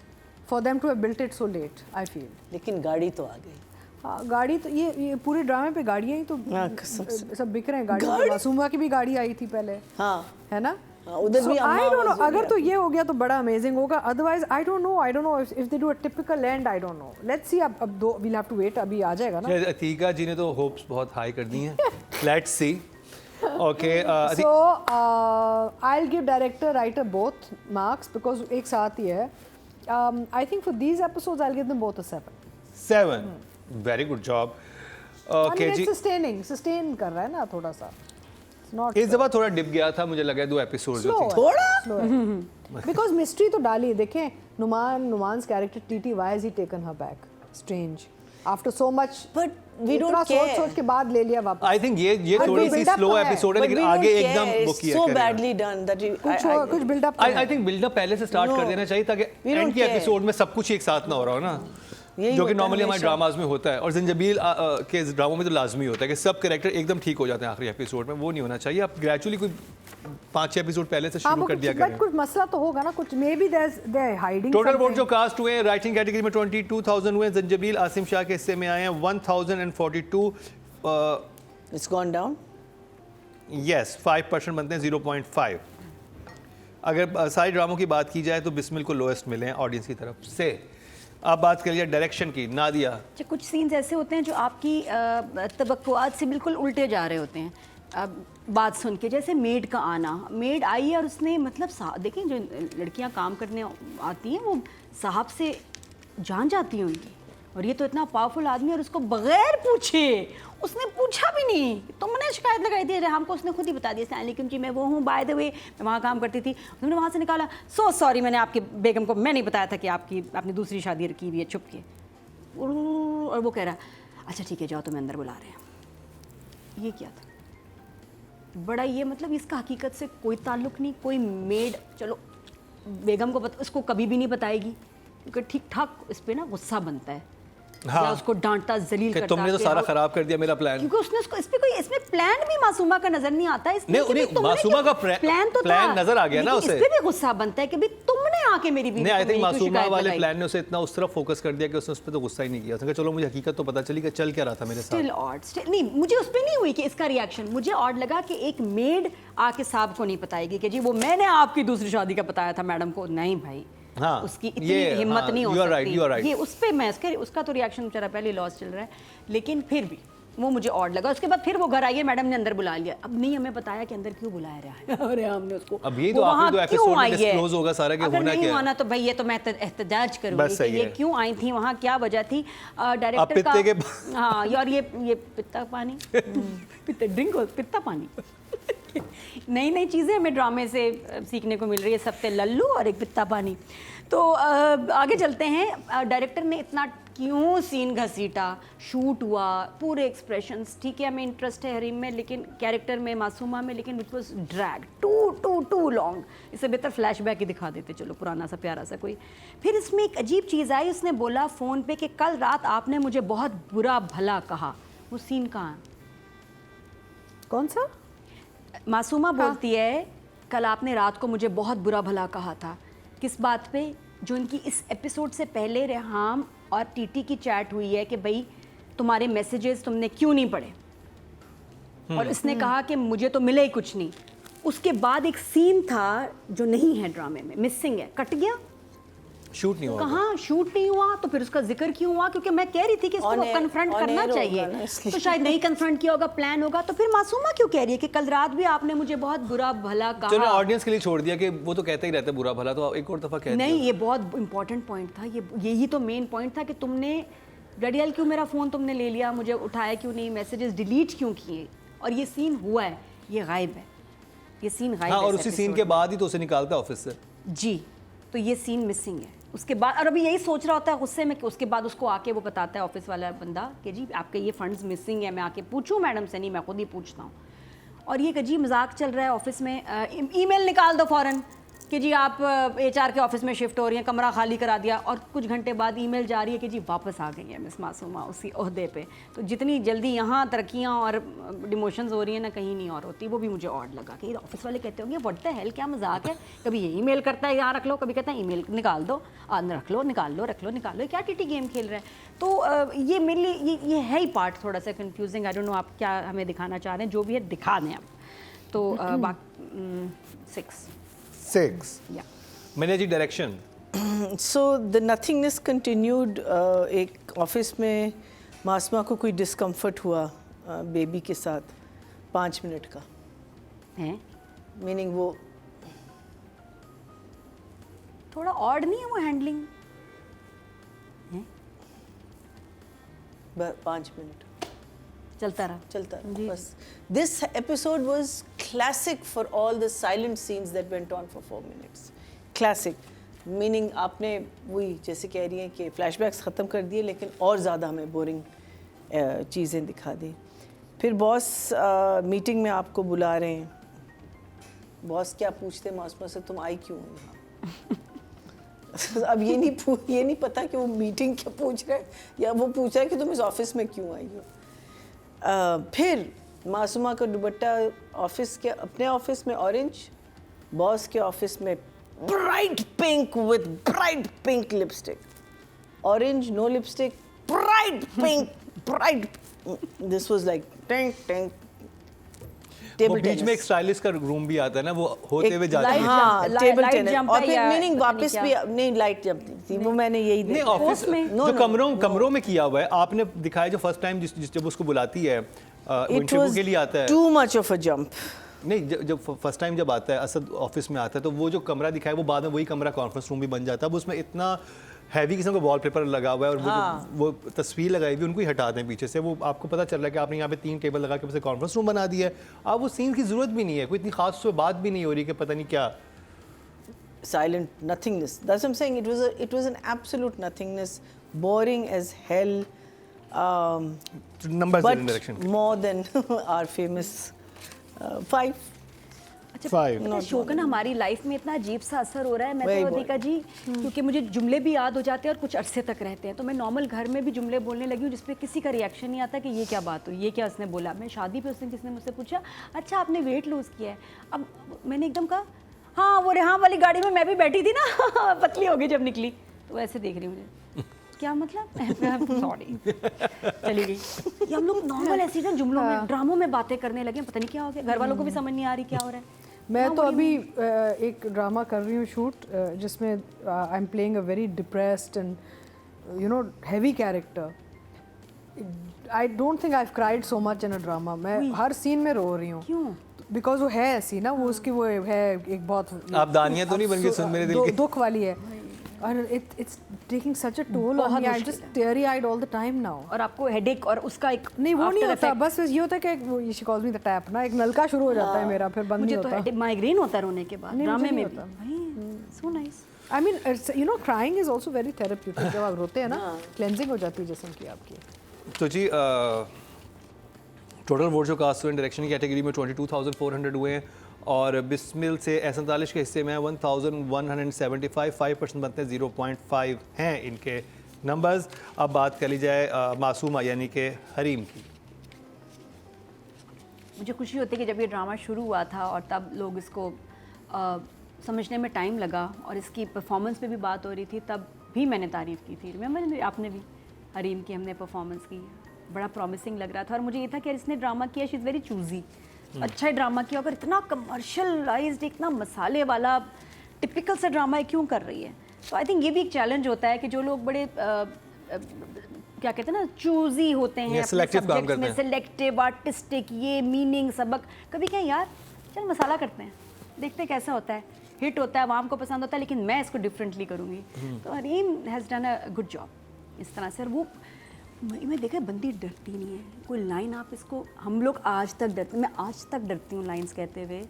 [SPEAKER 4] for them to have built it so late, I feel.
[SPEAKER 3] लेकिन गाड़ी तो आ गई।
[SPEAKER 4] हाँ, गाड़ी तो ये पूरे ड्रामे पे गाड़ियाँ ही तो
[SPEAKER 3] हाँ, कसम से।
[SPEAKER 4] सब बिक रहे हैं। गाड़ी मासूमा की भी गाड़ी आई थी पहले,
[SPEAKER 3] हाँ
[SPEAKER 4] है ना?
[SPEAKER 3] हाँ, उधर भी अम्मा
[SPEAKER 4] आई डोंट नो,
[SPEAKER 3] आवाज़ हो
[SPEAKER 4] अगर
[SPEAKER 3] गया।
[SPEAKER 4] तो ये हो गया तो बड़ा अमेजिंग होगा, otherwise I don't know if they do a typical and, I don't know, let's see. अब दो वील हैव टू वेट, अभी आ जाएगा ना।
[SPEAKER 1] शायद अतीका जी ने तो होप्स बहुत हाई कर दी हैं। Let's see. Okay
[SPEAKER 4] so I will give director writer both marks because एक साथ ही है। I think for these episodes I will give them both a 7।
[SPEAKER 1] 7। Very good job. Okay जी,
[SPEAKER 4] सस्टेन कर रहा है ना थोड़ा सा, इट्स नॉट
[SPEAKER 1] इस दफा थोड़ा डिप गया था, मुझे लगा 2 एपिसोड जो थे।
[SPEAKER 3] थोड़ा
[SPEAKER 4] बिकॉज मिस्ट्री तो डाली है। देखें नुमान्स कैरेक्टर टीटी, why has he taken her back, strange, after so much.
[SPEAKER 3] But we don't
[SPEAKER 4] सोच
[SPEAKER 3] care.
[SPEAKER 4] सोच के बाद ले लिया वापस।
[SPEAKER 1] आई थिंक ये
[SPEAKER 4] But
[SPEAKER 1] थोड़ी
[SPEAKER 4] we
[SPEAKER 1] see
[SPEAKER 4] build up
[SPEAKER 1] slow
[SPEAKER 4] तो है।
[SPEAKER 1] एपिसोड है,
[SPEAKER 3] But
[SPEAKER 1] लेकिन
[SPEAKER 3] we don't
[SPEAKER 1] आगे
[SPEAKER 3] care.
[SPEAKER 1] एकदम वो
[SPEAKER 3] It's
[SPEAKER 1] किया
[SPEAKER 3] so
[SPEAKER 1] करेगा।
[SPEAKER 3] badly done that
[SPEAKER 4] कुछ बिल्डअप
[SPEAKER 1] आई थिंक बिल्डअप पहले से स्टार्ट कर
[SPEAKER 3] No.
[SPEAKER 1] देना चाहिए ताकि
[SPEAKER 3] We don't
[SPEAKER 1] एंड के
[SPEAKER 3] care.
[SPEAKER 1] एपिसोड में सब कुछ एक साथ ना हो रहा हो ना,
[SPEAKER 3] यही
[SPEAKER 1] जो कि
[SPEAKER 3] होता है
[SPEAKER 1] नॉर्मली हमारे
[SPEAKER 3] हमेशा।
[SPEAKER 1] ड्रामाज में होता है। और जिंजबील के ड्रामों में तो लाजमी होता है कि सब कैरेक्टर एकदम ठीक हो जाते हैं आखिरी एपिसोड में, वो नहीं होना चाहिए। आप ग्रेजुअली कोई 5-6 एपिसोड पहले से शुरू कर दिया
[SPEAKER 4] बट
[SPEAKER 1] करें।
[SPEAKER 4] कुछ मसला तो होगा ना, कुछ maybe there hiding.
[SPEAKER 1] Total vote जो कास्ट हुए हैं राइटिंग कैटेगरी में 22,000 हुए। जंजबील आसिम शाह के हिस्से में आए हैं 1042।
[SPEAKER 3] It's gone down.
[SPEAKER 1] यस 5% बनते हैं 0.5। अगर सारी ड्रामों की बात की जाए तो बिस्मिल को लोएस्ट मिले हैं ऑडियंस की तरफ से। आप बात करिए डायरेक्शन की, नादिया।
[SPEAKER 2] अच्छा, कुछ सीन्स ऐसे होते हैं जो आपकी तवक्कुआत से बिल्कुल उल्टे जा रहे होते हैं। अब बात सुन के, जैसे मेड का आना, मेड आई और उसने मतलब देखें जो लड़कियां काम करने आती हैं वो साहब से जान जाती हैं उनकी, और ये तो इतना पावरफुल आदमी, और उसको बगैर पूछे, उसने पूछा भी नहीं, तुमने शिकायत लगाई थी हमको, उसने खुद ही बता दिया अस्सलाम वालेकुम जी मैं वो हूँ, बाय द वे मैं वहाँ काम करती थी। तुमने वहाँ से निकाला, सो सॉरी मैंने आपकी बेगम को मैं नहीं बताया था कि आपने दूसरी शादी की हुई है, छुप के। और वो कह रहा अच्छा ठीक है जाओ तुम्हें अंदर बुला रहे हैं। ये क्या था? बड़ा ये मतलब इसका हकीकत से कोई ताल्लुक नहीं। कोई मेड चलो बेगम को उसको कभी भी नहीं बताएगी, क्योंकि ठीक ठाक इस पे ना गुस्सा बनता है,
[SPEAKER 1] हाँ।
[SPEAKER 2] या उसको डांटता जलील
[SPEAKER 1] कि
[SPEAKER 2] करता
[SPEAKER 1] तुमने तो
[SPEAKER 2] कि
[SPEAKER 1] सारा
[SPEAKER 2] हाँ,
[SPEAKER 1] खराब कर दिया मेरा प्लान।
[SPEAKER 2] क्योंकि उसने उसको इस पे कोई इसमें प्लान भी मासूमा का नजर नहीं आता है। इसलिए
[SPEAKER 1] नहीं,
[SPEAKER 2] कि भाई
[SPEAKER 1] उन्हें
[SPEAKER 2] तुमने
[SPEAKER 1] मासूमा
[SPEAKER 2] क्यों-
[SPEAKER 1] का
[SPEAKER 2] प्लान तो
[SPEAKER 1] प्लान
[SPEAKER 2] था,
[SPEAKER 1] नजर आ गया ना
[SPEAKER 2] लेकिन
[SPEAKER 1] उसे।
[SPEAKER 2] इस पे भी गुस्सा बनता है कि भाई तुमने आके मेरी बीवी
[SPEAKER 1] नहीं, आई
[SPEAKER 2] को
[SPEAKER 1] थिंक
[SPEAKER 2] मेरी क्यों
[SPEAKER 1] मासूमा
[SPEAKER 2] शिकायत
[SPEAKER 1] वाले
[SPEAKER 2] लगाई?
[SPEAKER 1] प्लान ने उसे इतना उस तरफ फोकस कर दिया कि उसने उस पर तो गुस्सा ही नहीं किया। उसने कहा चलो मुझे हकीकत तो पता चली कि चल क्या रहा था मेरे साथ।
[SPEAKER 2] स्टिल ऑड, स्टिल नहीं, मुझे उस पर नहीं हुई कि इसका रिएक्शन, मुझे ऑड लगा कि एक मेड आके साहब को नहीं बताएगी कि जी वो मैंने आपकी दूसरी शादी का बताया था मैडम को। नहीं भाई,
[SPEAKER 1] हाँ,
[SPEAKER 2] उसकी इतनी
[SPEAKER 1] ये,
[SPEAKER 2] हिम्मत
[SPEAKER 1] हाँ,
[SPEAKER 2] नहीं हो
[SPEAKER 1] you are right,
[SPEAKER 2] सकती।
[SPEAKER 1] you are right.
[SPEAKER 2] ये उस पे मैं उसका तो रिएक्शन बेचारा पहले लॉस चल रहा है, लेकिन फिर भी वो मुझे ऑड लगा। उसके बाद फिर वो घर आई है, मैडम ने अंदर बुला लिया, अब नहीं हमें बताया कि अंदर क्यों बुलाया रहा है। अरे हमने उसको
[SPEAKER 1] अब ये
[SPEAKER 2] वो
[SPEAKER 1] तो आखिरी
[SPEAKER 2] वहाँ
[SPEAKER 1] 2
[SPEAKER 2] क्यों
[SPEAKER 1] एपिसोड में
[SPEAKER 2] आई है?
[SPEAKER 1] डिस्क्लोज होगा सारा कि
[SPEAKER 2] अगर
[SPEAKER 1] होना
[SPEAKER 2] नहीं
[SPEAKER 1] क्या
[SPEAKER 2] हुआ
[SPEAKER 1] है।
[SPEAKER 2] ना तो भाई ये तो मैं एहतजाज करूंगी
[SPEAKER 1] बस
[SPEAKER 2] कि
[SPEAKER 1] सही
[SPEAKER 2] ये
[SPEAKER 1] है।
[SPEAKER 2] क्यों आई थी वहाँ, क्या वजह थी डायरेक्टर
[SPEAKER 1] पित्ते
[SPEAKER 2] का। हाँ यार, ये पित्ता पानी पित्ता ड्रिंक हो, पित्ता पानी नई नई चीज़ें हमें ड्रामे से सीखने को मिल रही है, सबसे लल्लू और एक पित्ता पानी। तो आगे चलते हैं। डायरेक्टर ने इतना क्यों सीन घसीटा, शूट हुआ, पूरे एक्सप्रेशंस ठीक है, हमें इंटरेस्ट है हरीम में, लेकिन कैरेक्टर में मासूमा में, लेकिन it was drag too long. इससे बेहतर फ्लैशबैक ही दिखा देते, चलो पुराना सा प्यारा सा कोई। फिर इसमें एक अजीब चीज़ आई, उसने बोला फ़ोन पे कि कल रात आपने मुझे बहुत बुरा भला कहा। वो सीन कहाँ है?
[SPEAKER 4] कौन सा?
[SPEAKER 2] मासूमा बोलती है कल आपने रात को मुझे बहुत बुरा भला कहा था। किस बात पे? जो इनकी इस एपिसोड से पहले रेहाम और टीटी की चैट हुई है कि भाई तुम्हारे मैसेजेस तुमने क्यों नहीं पढ़े, और इसने कहा कि मुझे तो मिले ही कुछ नहीं। उसके बाद एक सीन था जो नहीं है ड्रामे में, मिसिंग है, कट गया,
[SPEAKER 1] शूट नहीं हुआ।
[SPEAKER 2] कहाँ शूट नहीं हुआ, तो फिर उसका जिक्र क्यों हुआ? क्योंकि मैं कह रही थी कि इसको
[SPEAKER 3] On air-
[SPEAKER 2] कन्फ्रंट
[SPEAKER 3] on
[SPEAKER 2] करना
[SPEAKER 3] air होगा ना
[SPEAKER 2] चाहिए,
[SPEAKER 3] इसलिए।
[SPEAKER 2] तो शायद नहीं कन्फ्रंट किया होगा, प्लान होगा। तो फिर मासूमा क्यों कह रही है कि कल रात भी आपने मुझे बहुत बुरा भला
[SPEAKER 1] चलो
[SPEAKER 2] कहा?
[SPEAKER 1] ऑडियंस के लिए छोड़ दिया कि वो तो कहते ही रहते हैं बुरा भला, तो एक और दफा कह
[SPEAKER 2] नहीं,
[SPEAKER 1] दिया।
[SPEAKER 2] ये बहुत इंपॉर्टेंट पॉइंट था, यही तो मेन पॉइंट था कि तुमने रेडियल क्यों मेरा फ़ोन तुमने ले लिया, मुझे उठाया क्यों नहीं, मैसेजेस डिलीट क्यों किए? और ये सीन हुआ है, ये गायब है, ये सीन गायब
[SPEAKER 1] हाँ,
[SPEAKER 2] है
[SPEAKER 1] और
[SPEAKER 2] इस
[SPEAKER 1] उसी सीन
[SPEAKER 2] एपिसोड
[SPEAKER 1] के
[SPEAKER 2] में।
[SPEAKER 1] बाद ही तो उसे निकालता है ऑफिस से।
[SPEAKER 2] जी, तो ये सीन मिसिंग है। उसके बाद, और अभी यही सोच रहा होता है गुस्से में कि उसके बाद उसको आके वो बताता है ऑफिस वाला बंदा कि जी आपके ये फंड्स मिसिंग है, मैं आके पूछूं मैडम से? नहीं, मैं खुद ही पूछता हूँ। और ये एक अजीब मजाक चल रहा है ऑफिस में, ईमेल निकाल दो फ़ौरन कि जी आप HR के ऑफिस में शिफ्ट हो रही हैं, कमरा खाली करा दिया, और कुछ घंटे बाद ईमेल जा रही है कि जी वापस आ गई है मिस मासूमा उसी ओहदे पे। तो जितनी जल्दी यहाँ तरक्कियाँ और डिमोशंस हो रही हैं ना, कहीं नहीं और होती। वो भी मुझे ऑड लगा कि ऑफिस वाले कहते होंगे व्हाट द हेल, क्या मजाक है, कभी ये ईमेल करता है यहाँ रख लो, कभी कहता है ईमेल निकाल दो, रख लो, निकाल लो, रख लो, निकाल लो, क्या टीटी गेम खेल रहा है? तो ये मेरे लिए ये है ही पार्ट थोड़ा सा कन्फ्यूजिंग। आई डोंट नो आप क्या हमें दिखाना चाह रहे हैं, जो भी है दिखा दें आप। तो
[SPEAKER 1] 6
[SPEAKER 2] या
[SPEAKER 1] मैंने जी direction.
[SPEAKER 3] So the nothingness continued. एक ऑफिस में मासूमा को कोई डिस्कम्फर्ट हुआ बेबी के साथ 5 मिनट का,
[SPEAKER 2] है,
[SPEAKER 3] मीनिंग वो
[SPEAKER 2] थोड़ा ऑड नहीं है वो हैंडलिंग?
[SPEAKER 3] 5 मिनट
[SPEAKER 2] चलता रहा।
[SPEAKER 3] चलता रहा
[SPEAKER 2] जी।
[SPEAKER 3] बस. This episode was classic for all the silent scenes that went on for 4 minutes. Classic. Meaning आपने वही जैसे कह रही हैं कि फ्लैशबैक्स ख़त्म कर दिए, लेकिन और ज़्यादा हमें बोरिंग चीज़ें दिखा दी। फिर बॉस मीटिंग में आपको बुला रहे हैं, बॉस क्या पूछते मासूमा से, तुम आई क्यों हो यहाँ? अब ये नहीं पता कि वो मीटिंग क्या पूछ रहा है या वो पूछ रहा है कि तुम इस ऑफिस में क्यों आई हो। फिर मासूमा का दुपट्टा ऑफिस के अपने ऑफिस में ऑरेंज, बॉस के ऑफिस में bright pink with bright pink lipstick. Orange, no lipstick, bright pink, bright. This was like ting ting.
[SPEAKER 1] वो
[SPEAKER 3] Table
[SPEAKER 1] बीच में एक
[SPEAKER 3] tennis.
[SPEAKER 1] स्टाइलिस्ट का रूम भी आता है ना, वो होते हुए जाता है।
[SPEAKER 2] light
[SPEAKER 3] हाँ,
[SPEAKER 2] jump-
[SPEAKER 3] table
[SPEAKER 2] light
[SPEAKER 3] tennis
[SPEAKER 2] jump
[SPEAKER 3] और
[SPEAKER 2] है
[SPEAKER 3] फिर
[SPEAKER 2] या
[SPEAKER 3] मीनिंग
[SPEAKER 2] पता नहीं
[SPEAKER 3] वापस
[SPEAKER 2] क्या?
[SPEAKER 3] भी नहीं, लाइट जंप थी वो, मैंने यही
[SPEAKER 1] नहीं
[SPEAKER 3] देखा।
[SPEAKER 1] ऑफिस
[SPEAKER 2] में?
[SPEAKER 1] जो कमरों में किया हुआ है आपने दिखाया, जो फर्स्ट टाइम जब उसको बुलाती है
[SPEAKER 3] It
[SPEAKER 1] इंटरव्यू
[SPEAKER 3] was
[SPEAKER 1] के लिए आता है।
[SPEAKER 3] too much of a jump.
[SPEAKER 1] नहीं, जब फर्स्ट टाइम जब आता है असद ऑफिस में आता है, तो वो जो कमरा दिखाया वो बाद में वही कमरा कॉन्फ्रेंस रूम भी बन जाता है। अब उसमें इतना हैवी किस्म का वॉलपेपर लगा हुआ है, और
[SPEAKER 3] हाँ।
[SPEAKER 1] वो तस्वीर लगाई हुई उनको ही हटा दें पीछे से। वो आपको पता चल रहा है कि आपने यहाँ पे 3 टेबल लगा के उसे कॉन्फ्रेंस रूम बना दिया है। अब वो सीन की ज़रूरत भी नहीं है, कोई इतनी खास उसमें बात भी नहीं हो रही कि पता नहीं क्या।
[SPEAKER 3] Silent nothingness. That's what I'm saying. It was an absolute nothingness, boring as hell.
[SPEAKER 1] Number
[SPEAKER 3] But
[SPEAKER 1] direction
[SPEAKER 3] more than our famous 5.
[SPEAKER 2] अच्छा,
[SPEAKER 1] 5
[SPEAKER 2] पता है शोकन हमारी लाइफ में इतना अजीब सा असर हो रहा है, मैं
[SPEAKER 3] वही
[SPEAKER 2] तो
[SPEAKER 3] बोल।
[SPEAKER 2] अधिका जी, क्योंकि मुझे जुमले भी याद हो जाते हैं और कुछ अरसे तक रहते हैं। तो मैं नॉर्मल घर में भी जुमले बोलने लगी हूँ जिसपे किसी का रिएक्शन नहीं आता कि ये क्या बात हुई, ये क्या उसने बोला। मैं शादी पे उसने किसने मुझसे पूछा, अच्छा आपने वेट लूज़ किया है? अब मैंने एकदम कहा हाँ, वो रेहान वाली गाड़ी में मैं भी बैठी थी ना, पतली हो गई जब निकली, तो ऐसे देख रही मुझे, क्या मतलब, सॉरी, चली गई। ये हम लोग नॉर्मल ऐसी ना जुमलों में, ड्रामों में बातें करने लगे, पता नहीं क्या हो गया, घर वालों को भी समझ नहीं आ रही क्या हो रहा है।
[SPEAKER 4] मैं तो अभी एक ड्रामा कर रही हूँ शूट, जिसमें I am playing a very depressed and you know heavy character. I don't think I have cried so much in a drama. मैं हर सीन में रो रही हूँ.
[SPEAKER 2] क्यों?
[SPEAKER 4] बिकॉज वो है ऐसी ना, वो उसकी वो है एक बहुत,
[SPEAKER 1] आप दानिया तो नहीं बन गई सुन मेरे दिल की।
[SPEAKER 4] दुख वाली है. और it's taking such a toll on me. I'm just teary eyed all the time now.
[SPEAKER 2] और आपको हेडेक और उसका एक
[SPEAKER 4] नहीं वो नहीं
[SPEAKER 2] after
[SPEAKER 4] होता,
[SPEAKER 2] effect-
[SPEAKER 4] बस ये होता है कि she calls me the tap ना, एक नलका शुरू हो जाता है मेरा, फिर बंद नहीं
[SPEAKER 2] मुझे तो
[SPEAKER 4] होता.
[SPEAKER 2] माइग्रेन होता है रोने के बाद,
[SPEAKER 4] नहीं,
[SPEAKER 2] ड्रामे
[SPEAKER 4] मुझे
[SPEAKER 2] में
[SPEAKER 4] नहीं
[SPEAKER 2] भी.
[SPEAKER 4] होता.
[SPEAKER 2] भाई so nice.
[SPEAKER 4] I mean, you know, crying is also very therapeutic. जब आप रोते हैं ना, cleansing हो जाती है जिस्म की आपकी.
[SPEAKER 1] तो जी टोटल वोट जो कास्ट हुए डायरेक्शन की कैटेगरी में 22,400 हुए हैं, और बिस्मिल से 47 के हिस्से में 1,175, 5% बनते हैं, 0.5 हैं इनके नंबर्स. अब बात कर ली जाए मासूमा यानी कि हरीम की.
[SPEAKER 2] मुझे खुशी होती है कि जब ये ड्रामा शुरू हुआ था और तब लोग इसको समझने में टाइम लगा और इसकी परफॉर्मेंस पे भी बात हो रही थी, तब भी मैंने तारीफ़ की थी। रिमेंबर आपने भी, हरीम की हमने परफॉर्मेंस की, बड़ा प्रॉमिसिंग लग रहा था और मुझे ये था कि इसने ड्रामा किया, शी इज़ वेरी चूज़ी, अच्छा ही ड्रामा किया, अगर इतना कमर्शलाइज्ड, इतना मसाले वाला टिपिकल सा ड्रामा क्यों कर रही है। तो आई थिंक ये भी एक चैलेंज होता है कि जो लोग बड़े क्या कहते हैं ना, चूजी होते हैं,
[SPEAKER 1] selective काम करते हैं,
[SPEAKER 2] सिलेक्टिव, आर्टिस्टिक, ये मीनिंग सबक, कभी क्या यार चल मसाला करते हैं, देखते हैं कैसा होता है, हिट होता है, आवाम को पसंद होता है, लेकिन मैं इसको डिफरेंटली करूँगी। तो Hareem has done a good job इस तरह से। और वो मैं देखा बंदी डरती नहीं है, कोई लाइन आप इसको, हम लोग आज तक डरते, मैं आज तक डरती हूँ लाइंस कहते हुए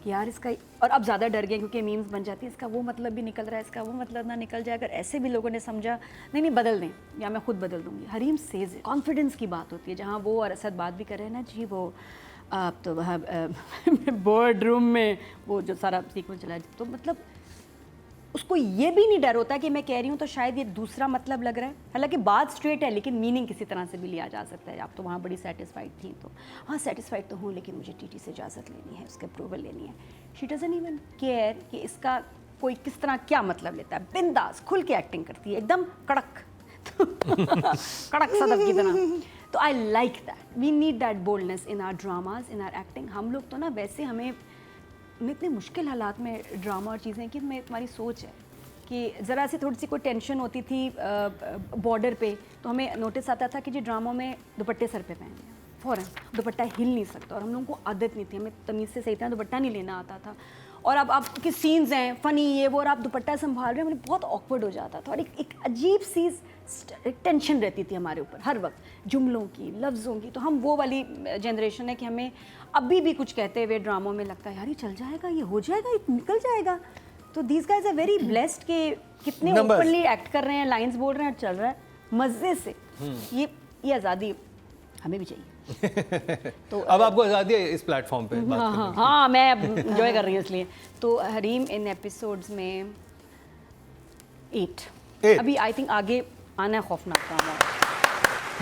[SPEAKER 2] कि यार इसका, और अब ज़्यादा डर गए क्योंकि मीम्स बन जाती है, इसका वो मतलब भी निकल रहा है, इसका वो मतलब ना निकल जाए, अगर ऐसे भी लोगों ने समझा नहीं बदल दें या मैं खुद बदल दूंगी। हरीम सेज कॉन्फिडेंस की बात होती है, जहाँ वो और असद बात भी कर रहे हैं ना जी, वो आप तो वहाँ बोर्ड रूम में वो जो सारा सीक्वेंस चला, तो मतलब उसको ये भी नहीं डर होता कि मैं कह रही हूँ तो शायद ये दूसरा मतलब लग रहा है, हालांकि बात स्ट्रेट है लेकिन मीनिंग किसी तरह से भी लिया जा सकता है। आप तो वहाँ बड़ी सेटिस्फाइड थी, तो हाँ सेटिस्फाइड तो हूँ, लेकिन मुझे टीटी से इजाज़त लेनी है, उसके अप्रूवल लेनी है। शी डजंट इवन केयर कि इसका कोई किस तरह क्या मतलब लेता है, बिंदास खुल के एक्टिंग करती है, एकदम कड़क कड़क सदफ की तरह। तो I like that, we need that boldness in our dramas, in our acting. हम लोग तो ना वैसे हमें इतने मुश्किल हालात में ड्रामा और चीज़ें कि मैं, तुम्हारी सोच है कि ज़रा सी थोड़ी सी कोई टेंशन होती थी बॉर्डर पे, तो हमें नोटिस आता था कि जी ड्रामों में दुपट्टे सर पे पहन लिया, फ़ौरन दुपट्टा हिल नहीं सकता, और हम लोगों को आदत नहीं थी, हमें तमीज़ से सही तरह दुपट्टा नहीं लेना आता था। और अब आपके सीन्स हैं फ़नी ये वो, और आप दुपट्टा संभाल रहे हैं, मुझे बहुत ऑकवर्ड हो जाता था, और एक अजीब सी टेंशन रहती थी हमारे ऊपर हर वक्त, जुमलों की, लफ्ज़ों की। तो हम वो वाली जनरेशन है कि हमें अभी भी कुछ कहते हुए ड्रामों में लगता है यार ये चल जाएगा, ये हो जाएगा, ये निकल जाएगा। तो these guys are very blessed कि कितने ओपनली एक्ट कर रहे हैं, लाइंस बोल रहे हैं, चल रहा है मज़े से। ये आज़ादी हमें भी चाहिए। तो
[SPEAKER 1] अब आपको आज़ादी है इस प्लेटफॉर्म पे बात करने की।
[SPEAKER 2] हाँ मैं एंजॉय कर रही हूँ इसलिए। तो हरीम इन एपिसोड्स में 8 अभी आई थिंक आगे आना खौफनाक काम है।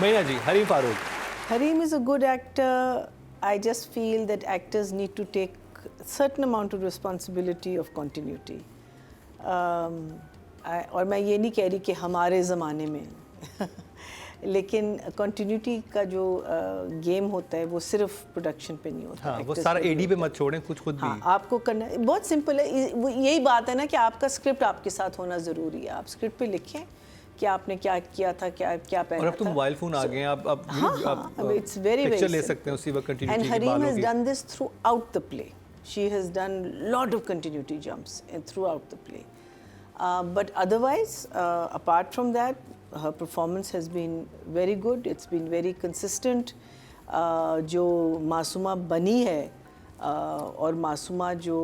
[SPEAKER 1] महीना जी, Hareem Farooq.
[SPEAKER 3] Harim is a good actor. I just feel that actors need to take a certain amount of responsibility of continuity. और मैं ये नहीं कह रही कि हमारे ज़माने में लेकिन कंटिन्यूटी का जो गेम होता है वो सिर्फ प्रोडक्शन पे नहीं होता।
[SPEAKER 1] हाँ, वो सारा एडी पे मत छोड़ें, कुछ खुद भी।
[SPEAKER 3] हाँ, आपको करना बहुत सिंपल है। यही बात है ना कि आपका स्क्रिप्ट आपके साथ होना ज़रूरी है। आप स्क्रिप्ट पे लिखें कि आपने क्या किया था, क्या क्या पहना था।
[SPEAKER 1] और अब तो मोबाइल फ़ोन आ गए हैं, आप
[SPEAKER 3] it's very
[SPEAKER 1] पिक्चर
[SPEAKER 3] very
[SPEAKER 1] ले
[SPEAKER 3] simple.
[SPEAKER 1] सकते हैं उसी वक्त कंटिन्यूटी
[SPEAKER 3] And
[SPEAKER 1] की
[SPEAKER 3] Harim
[SPEAKER 1] बालों
[SPEAKER 3] has
[SPEAKER 1] की।
[SPEAKER 3] done this throughout the play. She has done lot of continuity jumps throughout the play. But otherwise, apart from that, her performance has been very good. It's been very consistent. जो मासूमा बनी है और मासूमा जो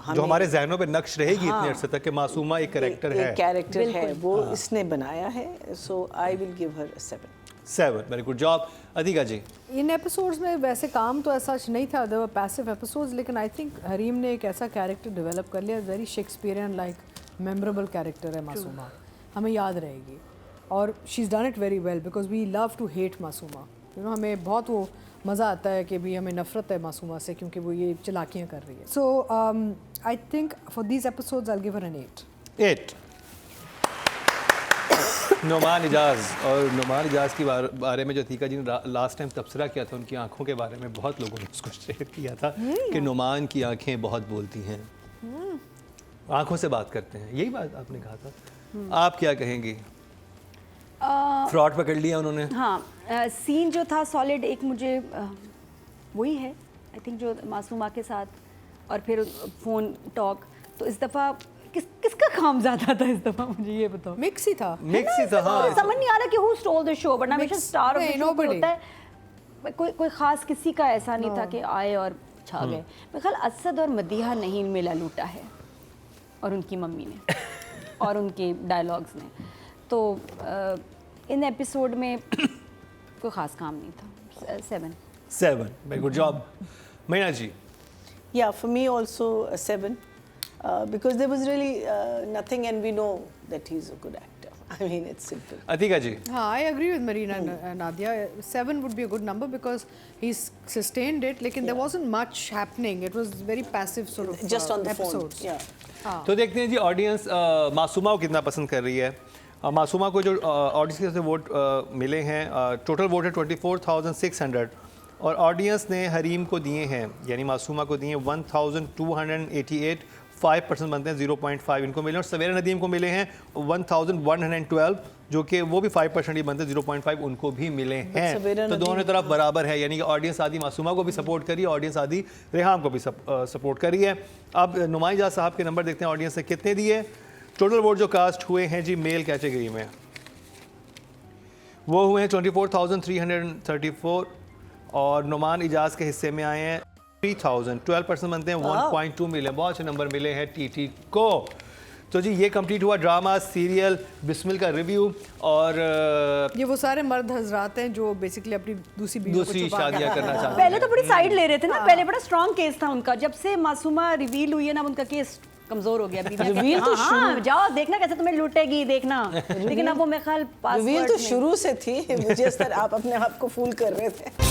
[SPEAKER 1] हमारे जहनों पे नक्श रहेगी इतने अरसे तक कि मासूमा एक कैरेक्टर है।
[SPEAKER 3] एक कैरेक्टर है, वो इसने बनाया है। So I will give her a 7.
[SPEAKER 1] Very good job. Atika ji.
[SPEAKER 4] इन एपिसोड्स में वैसे काम तो ऐसा नहीं था, देयर वर पैसिव एपिसोड्स, लेकिन आई थिंक हरीम ने एक ऐसा कैरेक्टर डेवलप कर लिया, very Shakespearean like memorable character है मासूमा, हमें याद रहेगी। और she is done it very well because we love to hate Masooma. You know, हमें बहुत वो मज़ा आता है कि भी हमें नफरत है मासूमा से क्योंकि वो ये चलाकियाँ कर रही है। So I think for these episodes I will give her an
[SPEAKER 1] 8। Noman Ijaz. और नुमान इजाज़ के बारे में जो अतीका जी ने लास्ट टाइम तबसरा किया था, उनकी आंखों के बारे में बहुत लोगों ने उसको शेयर किया था कि नुमान की आंखें बहुत बोलती हैं, आंखों से बात करते हैं, यही बात आपने कहा था। आप क्या कहेंगी? फ्रॉड पकड़ लिया उन्होंने।
[SPEAKER 2] हाँ, सीन जो था सॉलिड, एक मुझे वही है आई थिंक जो मासूमा के साथ, और फिर फ़ोन टॉक। तो इस दफ़ा किसका काम ज़्यादा था इस दफ़ा, मुझे ये बताओ।
[SPEAKER 4] मिक्स ही था।
[SPEAKER 1] मिक्स ही था, हाँ।
[SPEAKER 2] समझ नहीं आ रहा कि हु स्टोल द शो, वरना हमेशा स्टार ऑफ द शो होता है, कोई खास किसी का ऐसा नहीं था कि आए और छा गए। मेरे ख्याल असद और मदीहा नहीं मिला लूटा है, और उनकी मम्मी ने और उनके डायलॉग्स ने। तो इन एपिसोड में कोई ख़ास काम नहीं था। 7।
[SPEAKER 1] Very good job. महीना जी।
[SPEAKER 3] Yeah, for me also a 7. Because there was really nothing, and we know that he's a good actor. I mean, it's simple.
[SPEAKER 1] Atika जी
[SPEAKER 4] हाँ, I agree with Marina Nadia. 7 would be a good number because he's sustained it. लेकिन there wasn't much happening. It was very passive sort of
[SPEAKER 3] Just on the
[SPEAKER 4] episodes.
[SPEAKER 3] phone. Yeah.
[SPEAKER 1] तो देखते हैं जी audience Masuma को कितना पसंद कर रही है। मासूमा को जो ऑडियंस की तरफ से वोट मिले हैं, टोटल वोट है 24,600 और ऑडियंस ने हरीम को दिए हैं यानी मासूमा को दिए 1,288, 5% बनते हैं 0.5 इनको मिले और सवेरा नदीम को मिले हैं 1,112 जो कि वो भी 5% ही बनते हैं 0.5 उनको भी मिले हैं।
[SPEAKER 3] सवेरा
[SPEAKER 1] तो दोनों तरफ बराबर है यानी कि ऑडियंस आधी मासूमा को भी सपोर्ट करी, ऑडियंस आधी रेहाम को भी सपोर्ट करी है। अब नुमाइजा साहब के नंबर देखते हैं ऑडियंस ने कितने दिए। टोटल वोट जो कास्ट हुए हैं जी मेल कैटेगरी में वो हुए हैं 24,334 और नुमान इजाज़ के हिस्से में आए हैं 3,000, 12% बनते हैं 1.2 मिलियन। बहुत अच्छे नंबर मिले हैं टीटी को। तो जी ये कंप्लीट हुआ ड्रामा सीरियल बिस्मिल का रिव्यू और
[SPEAKER 4] ये वो सारे मर्द हजरात हैं जो बेसिकली अपनी दूसरी
[SPEAKER 1] शादियाँ करना चाहते हैं।
[SPEAKER 2] पहले तो बड़ी साइड ले रहे थे ना, पहले बड़ा स्ट्रॉन्ग केस था उनका। जब से मासूमा रिवील हुई है ना, उनका केस कमजोर हो गया।
[SPEAKER 3] रिवील तो
[SPEAKER 2] हाँ, जाओ देखना कैसे तुम्हें लूटेगी देखना। लेकिन अब वो मेरे ख्याल
[SPEAKER 3] रिवील तो शुरू से थी, मुझे आप अपने आप को फूल कर रहे थे।